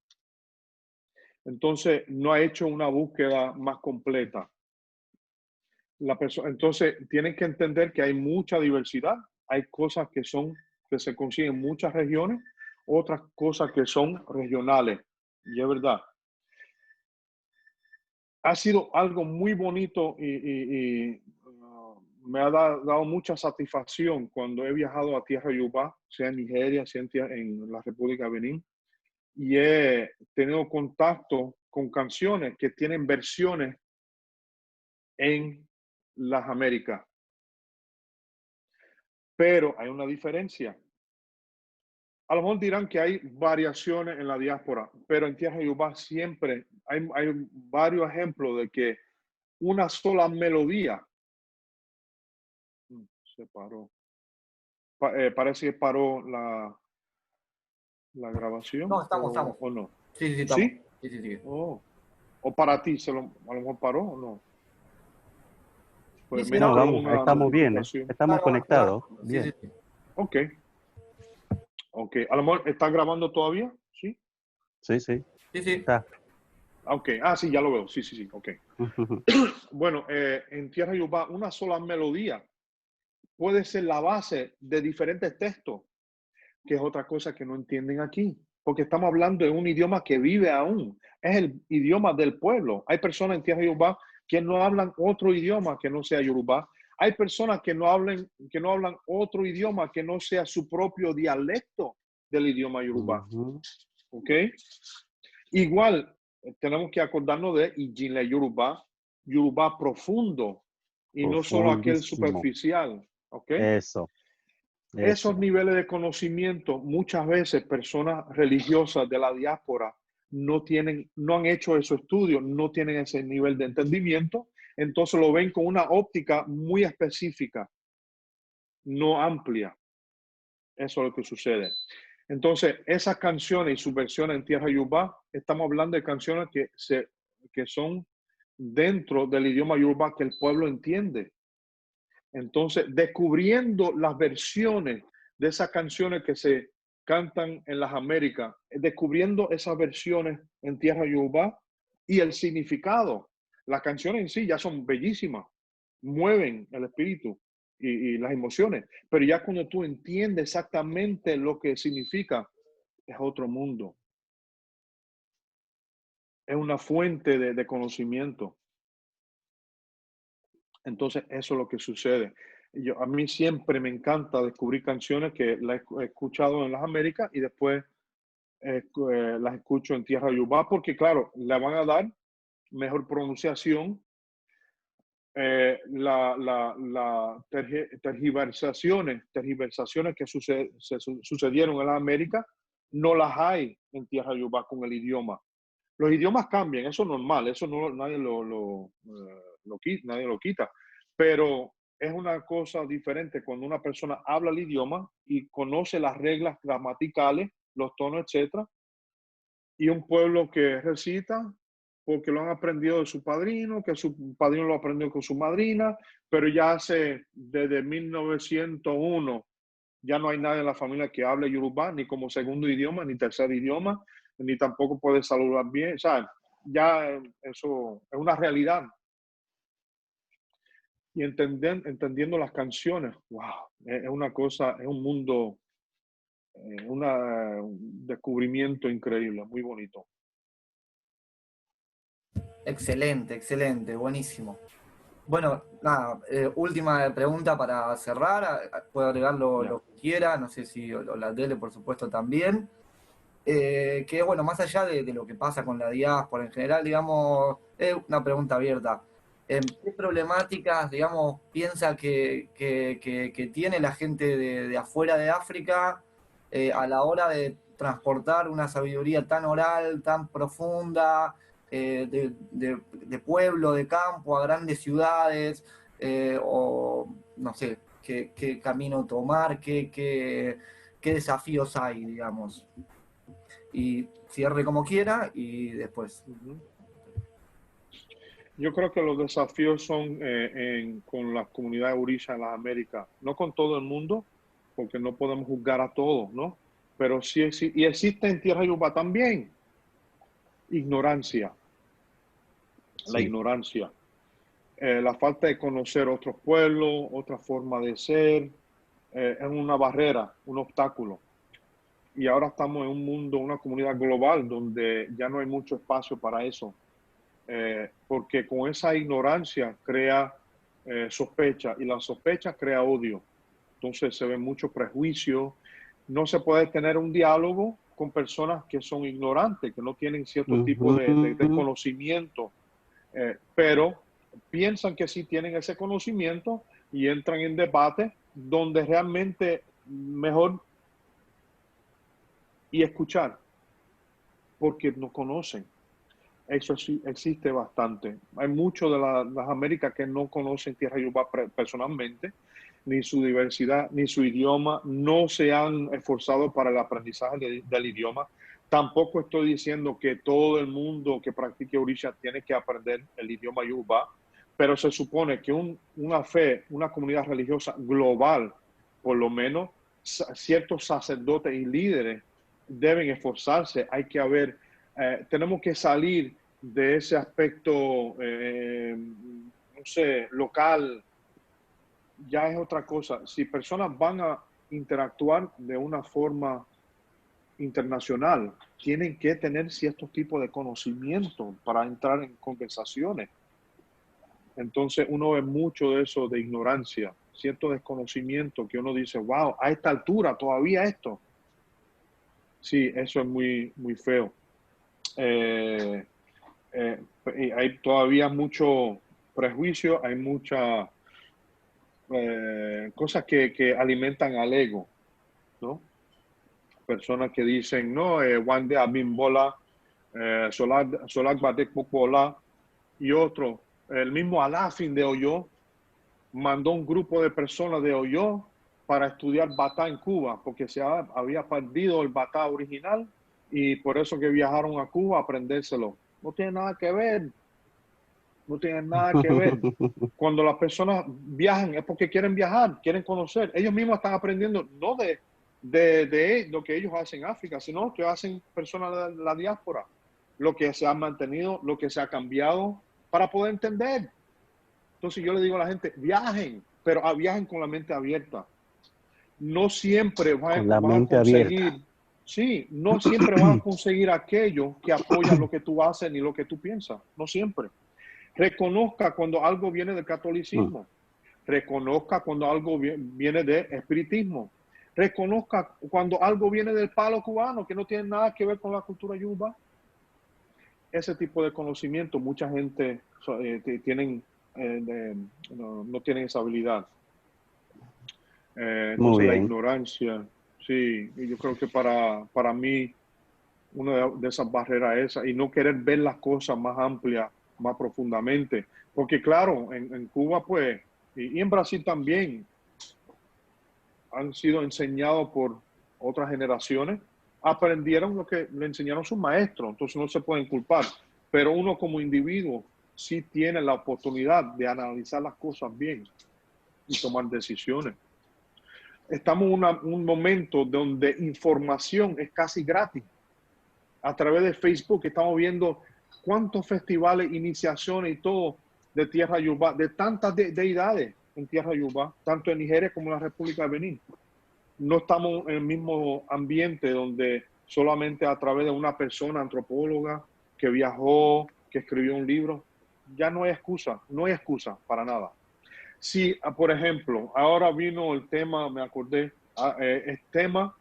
Entonces, no ha hecho una búsqueda más completa. Entonces, tienen que entender que hay mucha diversidad. Hay cosas que se consiguen en muchas regiones, otras cosas que son regionales. Y es verdad. Ha sido algo muy bonito y me ha dado mucha satisfacción cuando he viajado a tierra Yoruba, sea en Nigeria, sea en la República de Benín, y he tenido contacto con canciones que tienen versiones en las Américas. Pero hay una diferencia. A lo mejor dirán que hay variaciones en la diáspora, pero en tierra Yoruba siempre hay varios ejemplos de que una sola melodía se paró. Parece que paró la grabación. No, estamos. ¿O no? Sí, estamos. ¿Sí? Sí. Oh. ¿O para ti a lo mejor paró o no? Pues Sí, me No, entró vamos, una estamos bien, notificación. estamos conectados. Bien. Sí. Ok. A lo mejor está grabando todavía, ¿sí? Sí. Sí. Está. Ok. Sí, ya lo veo. Sí. Ok. Bueno, en tierra Yoruba, una sola melodía puede ser la base de diferentes textos, que es otra cosa que no entienden aquí, porque estamos hablando de un idioma que vive aún, es el idioma del pueblo. Hay personas en tierra Yoruba que no hablan otro idioma que no sea Yoruba. Hay personas que no hablan otro idioma que no sea su propio dialecto del idioma Yoruba. ¿Ok? Igual, tenemos que acordarnos de Ijinle Yoruba, Yoruba profundo, y no solo aquel superficial. ¿Ok? Eso. Esos niveles de conocimiento, muchas veces personas religiosas de la diáspora no han hecho esos estudios, no tienen ese nivel de entendimiento, entonces lo ven con una óptica muy específica, no amplia. Eso es lo que sucede. Entonces, esas canciones y sus versiones en tierra Yoruba, estamos hablando de canciones que son dentro del idioma Yoruba que el pueblo entiende. Entonces, descubriendo las versiones de esas canciones que se cantan en las Américas, descubriendo esas versiones en tierra Yoruba y el significado. Las canciones en sí ya son bellísimas, mueven el espíritu y las emociones, pero ya cuando tú entiendes exactamente lo que significa, es otro mundo. Es una fuente de conocimiento. Entonces, eso es lo que sucede. A mí siempre me encanta descubrir canciones que las he escuchado en las Américas y después las escucho en tierra Yoruba, porque claro, le van a dar mejor pronunciación. Tergiversaciones que sucedieron en la América, no las hay en tierra Yoruba con el idioma. Los idiomas cambian, eso es normal, eso nadie nadie lo quita, pero es una cosa diferente cuando una persona habla el idioma y conoce las reglas gramaticales, los tonos, etcétera, y un pueblo que recita porque lo han aprendido de su padrino, que su padrino lo aprendió con su madrina, pero ya desde 1901 ya no hay nadie en la familia que hable Yoruba, ni como segundo idioma, ni tercer idioma, ni tampoco puede saludar bien. O sea, ya eso es una realidad. Y entendiendo las canciones, wow, es una cosa, es un mundo, un descubrimiento increíble, muy bonito. Excelente, buenísimo. Bueno, nada, última pregunta para cerrar. Puedo agregar lo que quiera, no sé si o la tele, por supuesto, también. que bueno, más allá de lo que pasa con la diáspora en general, digamos, es una pregunta abierta. ¿Qué problemáticas, digamos, piensa que tiene la gente de afuera de África a la hora de transportar una sabiduría tan oral, tan profunda, de pueblo, de campo, a grandes ciudades, o no sé, qué camino tomar, qué desafíos hay, digamos? Y cierre como quiera y después. Ujú. Yo creo que los desafíos son con la comunidad orisha en las Américas, no con todo el mundo, porque no podemos juzgar a todos, ¿no? Pero sí y existe en Tierra Yuba también ignorancia, la Sí. ignorancia, la falta de conocer otros pueblos, otra forma de ser, es una barrera, un obstáculo. Y ahora estamos en un mundo, una comunidad global donde ya no hay mucho espacio para eso. Porque con esa ignorancia crea sospecha y la sospecha crea odio. Entonces se ve mucho prejuicio. No se puede tener un diálogo con personas que son ignorantes, que no tienen cierto tipo de Ujú. conocimiento, pero piensan que sí tienen ese conocimiento y entran en debate donde realmente mejor y escuchar, porque no conocen. Eso sí existe bastante. Hay muchos de las Américas que no conocen Tierra Yuba personalmente, ni su diversidad, ni su idioma, no se han esforzado para el aprendizaje del idioma. Tampoco estoy diciendo que todo el mundo que practique Orisha tiene que aprender el idioma Yuba, pero se supone que una fe, una comunidad religiosa global, por lo menos ciertos sacerdotes y líderes deben esforzarse. Hay que haber, tenemos que salir de ese aspecto, no sé, local, ya es otra cosa. Si personas van a interactuar de una forma internacional, tienen que tener ciertos tipos de conocimiento para entrar en conversaciones. Entonces uno ve mucho de eso, de ignorancia, cierto desconocimiento que uno dice, wow, a esta altura todavía esto. Sí, eso es muy, muy feo. Eh, hay todavía mucho prejuicio, hay muchas cosas que alimentan al ego, ¿no? Personas que dicen, no, Wande Abimbola, Solak Batek Popola, y otro, el mismo Alafin de Oyo, mandó un grupo de personas de Oyo para estudiar batá en Cuba, porque había perdido el batá original y por eso que viajaron a Cuba a aprendérselo. No tiene nada que ver, no tiene nada que ver. Cuando las personas viajan es porque quieren viajar, quieren conocer. Ellos mismos están aprendiendo no de lo que ellos hacen en África, sino lo que hacen personas de la diáspora, lo que se ha mantenido, lo que se ha cambiado para poder entender. Entonces yo le digo a la gente, viajen, pero viajen con la mente abierta. No siempre Con la van a mente abierta. conseguir, sí, no siempre van a conseguir aquello que apoya lo que tú haces ni lo que tú piensas, no siempre. Reconozca cuando algo viene del Mm. catolicismo. Reconozca cuando algo viene del espiritismo. Reconozca cuando algo viene del palo cubano, que no tiene nada que ver con la cultura yuba. Ese tipo de conocimiento, mucha gente tienen, no tienen esa habilidad. Muy Entonces la bien. ignorancia, sí, yo creo que para mí una de esas barreras es esa, y no querer ver las cosas más amplias, más profundamente. Porque claro, en Cuba pues, y en Brasil también, han sido enseñados por otras generaciones, aprendieron lo que le enseñaron sus maestros, entonces no se pueden culpar. Pero uno como individuo sí tiene la oportunidad de analizar las cosas bien y tomar decisiones. Estamos en un momento donde información es casi gratis. A través de Facebook estamos viendo cuántos festivales, iniciaciones y todo de Tierra Yuba, de tantas deidades en Tierra Yuba, tanto en Nigeria como en la República de Benín. No estamos en el mismo ambiente donde solamente a través de una persona antropóloga que viajó, que escribió un libro, ya no hay excusa, no hay excusa para nada. Si, por ejemplo, ahora vino el tema, me acordé, el tema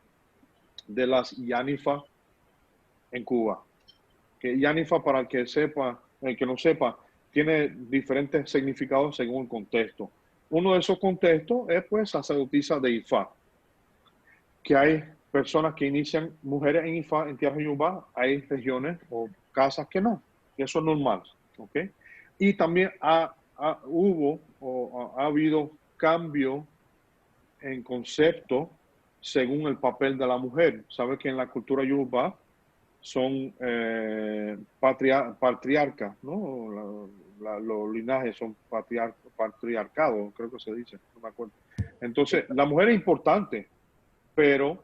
de las Yanifa, en Cuba. Que Yanifa, para el que sepa, el que no sepa, tiene diferentes significados según el contexto. Uno de esos contextos es pues sacerdotisa de Ifá, que hay personas que inician mujeres en Ifá, en tierra Yubá, hay regiones o casas que no, que eso es normal, ¿ok? Y también hubo o ha habido cambio en concepto según el papel de la mujer. Sabe que en la cultura Yoruba son patriarcas, ¿no? Los linajes son patriarcados, creo que se dice, no me acuerdo. Entonces, la mujer es importante, pero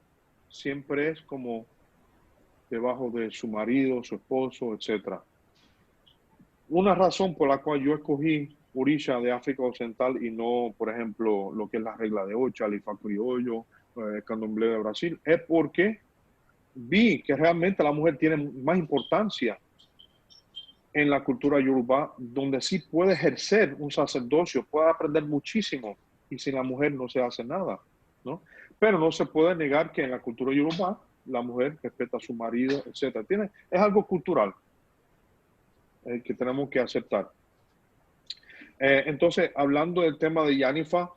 siempre es como debajo de su marido, su esposo, etc. Una razón por la cual yo escogí Orisha de África Occidental y no, por ejemplo, lo que es la regla de Ocha, el Ifá criollo, candomblé de Brasil, es porque vi que realmente la mujer tiene más importancia en la cultura yoruba, donde sí puede ejercer un sacerdocio, puede aprender muchísimo, y sin la mujer no se hace nada, ¿no? Pero no se puede negar que en la cultura yoruba la mujer respeta a su marido, etc. Es algo cultural que tenemos que aceptar. Entonces, hablando del tema de Yanifa,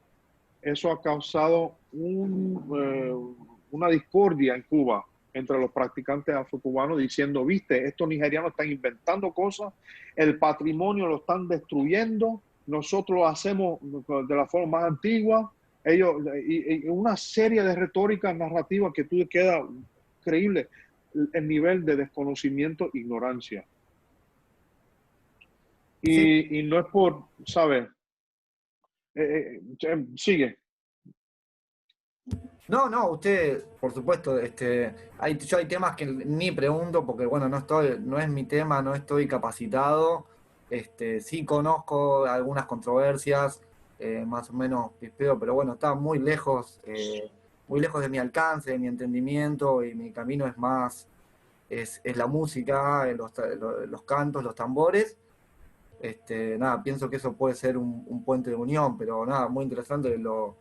eso ha causado una discordia en Cuba entre los practicantes afrocubanos diciendo, viste, estos nigerianos están inventando cosas, el patrimonio lo están destruyendo, nosotros lo hacemos de la forma más antigua, ellos, y una serie de retóricas narrativas que tú queda creíble el nivel de desconocimiento e ignorancia. Sí. Y no es por, ¿sabes? Sigue. No, no, usted, por supuesto, yo hay temas que ni pregunto porque, bueno, no es mi tema, no estoy capacitado. Sí conozco algunas controversias, más o menos pispeo, pero bueno, está muy lejos de mi alcance, de mi entendimiento, y mi camino es más, es la música, los cantos, los tambores. Nada, pienso que eso puede ser un puente de unión, pero nada, muy interesante lo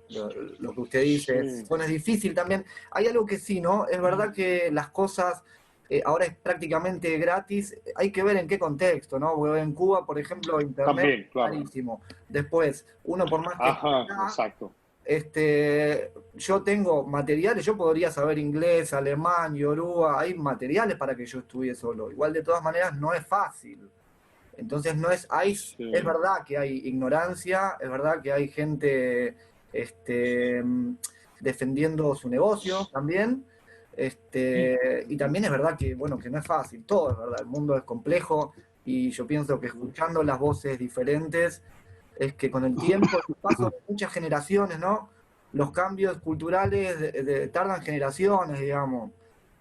que usted dice. Sí. Bueno, es difícil también. Hay algo que sí, ¿no? Es verdad que las cosas ahora es prácticamente gratis. Hay que ver en qué contexto, ¿no? Porque en Cuba, por ejemplo, internet También, es claro. carísimo. Después, uno por más que esté Ajá, acá, exacto. yo tengo materiales, yo podría saber inglés, alemán, yoruba, hay materiales para que yo estudie solo. Igual de todas maneras no es fácil. Entonces no es, es Sí. verdad que hay ignorancia, es verdad que hay gente defendiendo su negocio también. Y también es verdad que, bueno, que no es fácil, todo es verdad, el mundo es complejo y yo pienso que escuchando las voces diferentes es que con el tiempo, el paso de muchas generaciones, ¿no? Los cambios culturales tardan generaciones, digamos,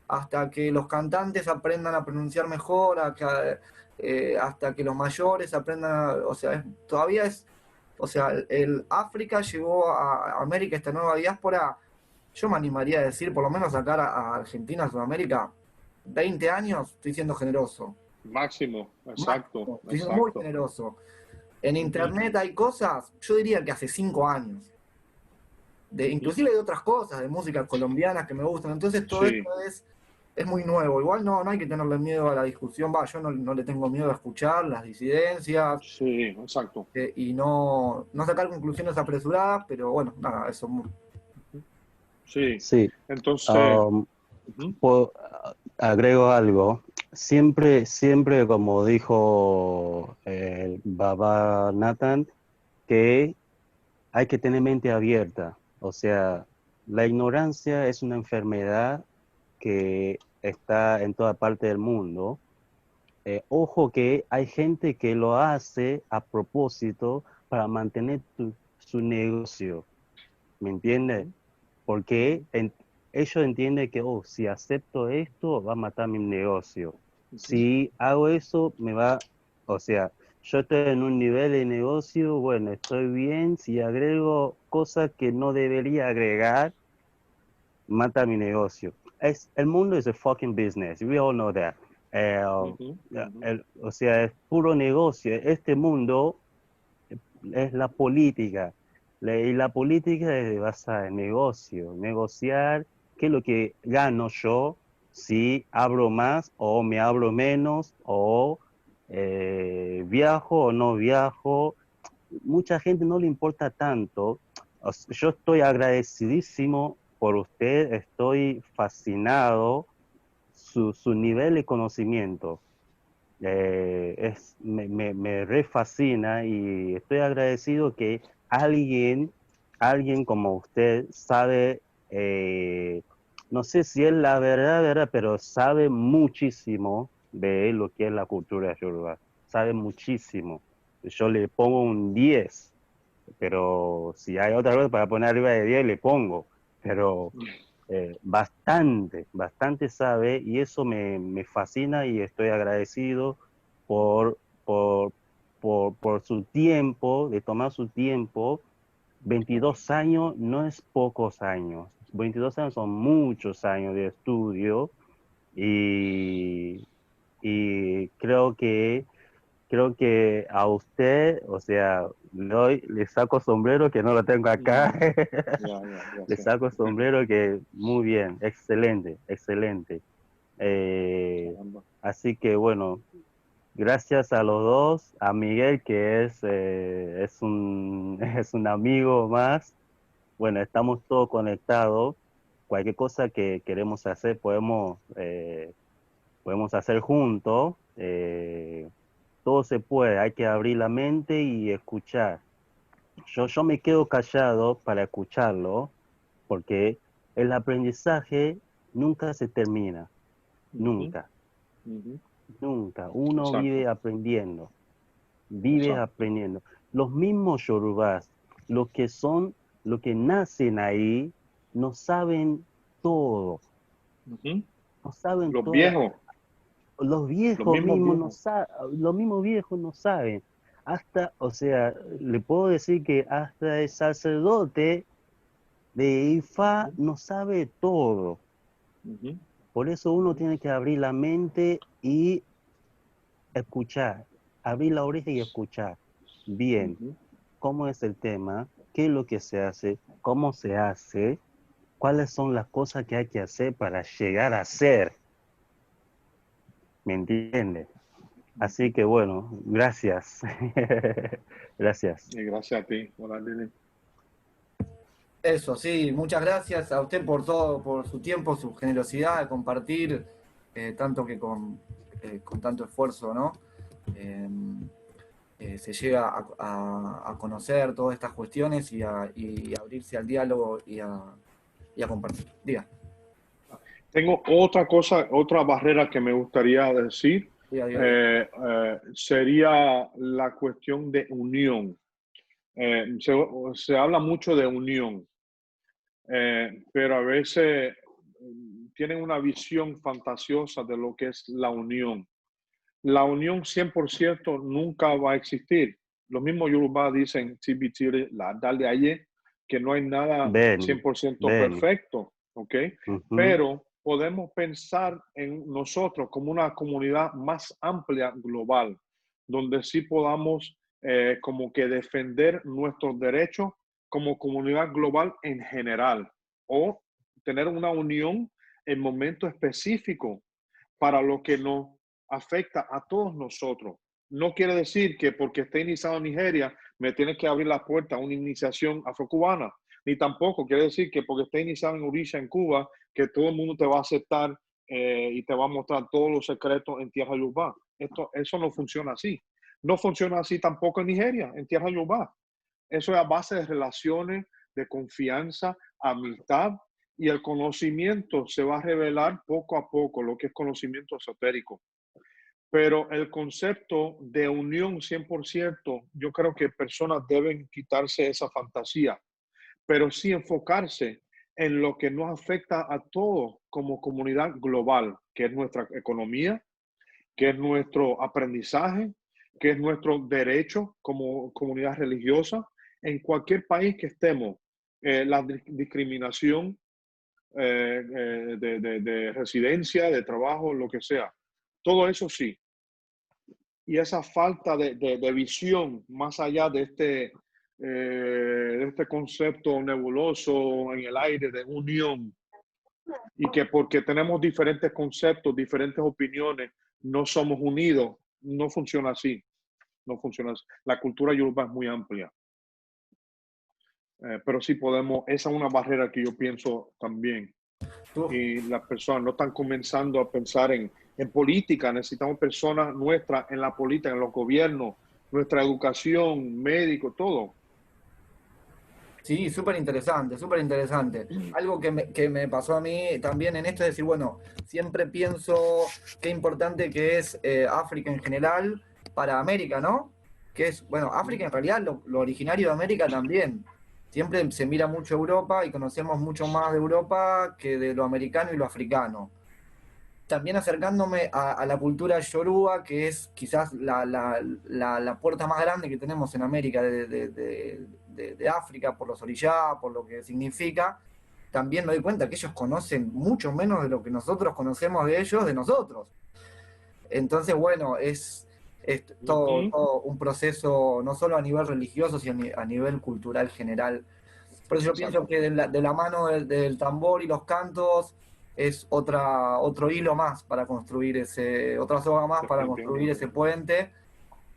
hasta que los cantantes aprendan a pronunciar mejor, hasta que los mayores aprendan, o sea, todavía es, o sea, el África llegó a América, esta nueva diáspora, yo me animaría a decir, por lo menos sacar a Argentina, a Sudamérica, 20 años, estoy siendo generoso, Máximo, exacto, máximo, estoy siendo muy exacto. generoso. En internet hay cosas, yo diría que hace 5 años, inclusive de otras cosas, de música colombiana que me gustan, entonces todo esto Sí, es muy nuevo. Igual no hay que tenerle miedo a la discusión, yo no le tengo miedo a escuchar las disidencias sí, exacto. y no sacar conclusiones apresuradas, pero bueno, nada, eso. Sí. Sí, Entonces, um, ujú, agrego algo. Siempre, siempre, como dijo el Baba Nathan, que hay que tener mente abierta. O sea, la ignorancia es una enfermedad que está en toda parte del mundo. Ojo que hay gente que lo hace a propósito para mantener su negocio, ¿me entiendes? ujú, Porque ujú, ellos entienden que, oh, si acepto esto, va a matar mi negocio. ujú. Si hago eso, o sea, yo estoy en un nivel de negocio, bueno, estoy bien, si agrego cosas que no debería agregar, mata mi negocio. El mundo es a fucking business, we all know that. Eh, Ujú, ujú. o sea, es puro negocio. Este mundo es la política. Y la política es basada en negocio, negociar qué es lo que gano yo si hablo más o me hablo menos, o viajo o no viajo. Mucha gente no le importa tanto. Yo estoy agradecidísimo por usted, estoy fascinado, su nivel de conocimiento. Me refascina y estoy agradecido que alguien como usted sabe, no sé si es la verdad, pero sabe muchísimo de lo que es la cultura yoruba. Sabe muchísimo. Yo le pongo un 10, pero si hay otra cosa para poner arriba de 10 le pongo. Pero bastante sabe, y eso me fascina, y estoy agradecido por, por, por su tiempo, de tomar su tiempo. 22 años no es pocos años, 22 años son muchos años de estudio, y, y creo que a usted, o sea, le saco sombrero, que no lo tengo acá. Le Gracias. saco sombrero, que muy bien, excelente, excelente. Eh, Caramba. Así que bueno, gracias a los dos, a Miguel, que es un amigo más. Bueno, estamos todos conectados. Cualquier cosa que queremos hacer, podemos hacer juntos. Todo se puede, hay que abrir la mente y escuchar. Yo me quedo callado para escucharlo, porque el aprendizaje nunca se termina, Ujú, nunca, ujú. nunca. Uno Exacto, vive exacto. aprendiendo. Los mismos yorubás, los que nacen ahí, no saben todo, Ujú. no saben Los toda la... viejos, Los los viejos mismos mismos viejos. los mismos viejos no saben. Hasta, o sea, le puedo decir que hasta el sacerdote de Ifá Ujú, no sabe todo. ujú, Por eso uno ujú, tiene que abrir la mente y escuchar, abrir la oreja y escuchar bien ujú. cómo es el tema, qué es lo que se hace, cómo se hace, cuáles son las cosas que hay que hacer para llegar a ser. ¿Me entiende? Así que bueno, gracias. Gracias. Y gracias a ti. Hola, Lili. Eso, sí, muchas gracias a usted por todo, por su tiempo, su generosidad de compartir, tanto que con tanto esfuerzo, ¿no? Eh, Se llega a conocer todas estas cuestiones y abrirse al diálogo y a compartir. Diga, Tengo otra cosa, otra barrera que me gustaría decir. diga. Sería la cuestión de unión. Se habla mucho de unión, pero a veces tienen una visión fantasiosa de lo que es la unión. La unión 100% nunca va a existir. Los mismos Yoruba dicen, "Tibitire, la dale aye", que no hay nada Beni, 100% Beni. perfecto, ¿ok? Ujú. Pero podemos pensar en nosotros como una comunidad más amplia, global, donde sí podamos como que defender nuestros derechos como comunidad global en general, o tener una unión en momentos específicos para lo que nos afecta a todos nosotros. No quiere decir que porque esté iniciado en Nigeria me tiene que abrir la puerta a una iniciación afrocubana, ni tampoco quiere decir que porque esté iniciado en Orisha, en Cuba, que todo el mundo te va a aceptar y te va a mostrar todos los secretos en tierra Yoruba. Eso no funciona así. No funciona así tampoco en Nigeria, en tierra Yoruba. Eso es a base de relaciones, de confianza, amistad, y el conocimiento se va a revelar poco a poco, lo que es conocimiento esotérico. Pero el concepto de unión 100%, yo creo que personas deben quitarse esa fantasía, pero sí enfocarse en lo que nos afecta a todos como comunidad global, que es nuestra economía, que es nuestro aprendizaje, que es nuestro derecho como comunidad religiosa, en cualquier país que estemos, la discriminación de residencia, de trabajo, lo que sea. Todo eso sí. Y esa falta de visión más allá de este concepto nebuloso en el aire de unión y que porque tenemos diferentes conceptos, diferentes opiniones, no somos unidos. No funciona así. No funciona así. La cultura yoruba es muy amplia. Pero sí podemos, esa es una barrera que yo pienso también. Y las personas no están comenzando a pensar en política. Necesitamos personas nuestras en la política, en los gobiernos, nuestra educación, médico, todo. Sí, súper interesante, súper interesante. Algo que me pasó a mí también en esto es decir, bueno, siempre pienso qué importante que es África en general para América, ¿no? Que es, bueno, África en realidad lo originario de América también. Siempre se mira mucho Europa y conocemos mucho más de Europa que de lo americano y lo africano. También acercándome a la cultura yoruba, que es quizás la puerta más grande que tenemos en América de África, por los orillá, por lo que significa, también me doy cuenta que ellos conocen mucho menos de lo que nosotros conocemos de ellos, de nosotros. Entonces, bueno, es todo un proceso, no solo a nivel religioso, sino a nivel cultural general. Por eso yo pienso que de la mano del tambor y los cantos es otro hilo más para construir otra soga más para construir ese puente,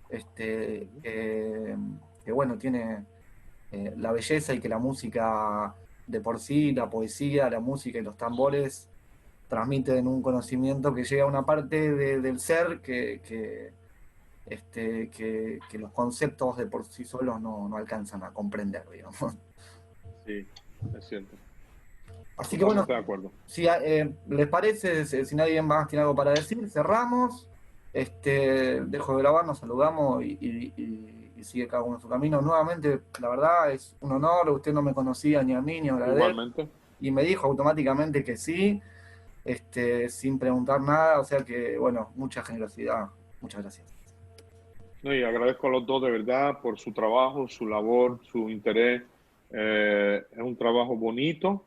que bueno, tiene la belleza y que la música de por sí, la poesía, la música y los tambores transmiten un conocimiento que llega a una parte del ser que los conceptos de por sí solos no alcanzan a comprender, digamos. Sí, es cierto. Así que bueno, de acuerdo. Si les parece, si nadie más tiene algo para decir, cerramos. Dejo de grabar, nos saludamos y sigue cada uno su camino. Nuevamente, la verdad es un honor. Usted no me conocía ni a mí ni a Gradel. Igualmente. Y me dijo automáticamente que sí, sin preguntar nada. O sea que, bueno, mucha generosidad. Muchas gracias. No, y agradezco a los dos de verdad por su trabajo, su labor, su interés. Es un trabajo bonito,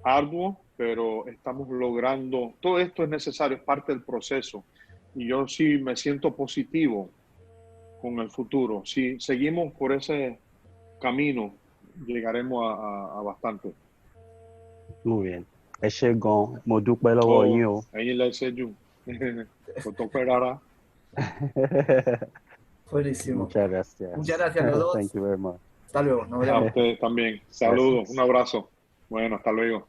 arduo, pero estamos logrando, todo esto es necesario, es parte del proceso. Y yo sí me siento positivo con el futuro. Si seguimos por ese camino, llegaremos a bastante. Muy bien. Ẹ ṣé gan, mo dúpẹ́ lọ́wọ́ yín o. Ẹ̀yin lẹ ṣe jù. Kò tó pẹ́ rárá. Buenísimo. Muchas gracias. Muchas gracias a los dos. Thank you very much. Hasta luego. Nos vemos. A ustedes también. Saludos, un abrazo. Bueno, hasta luego.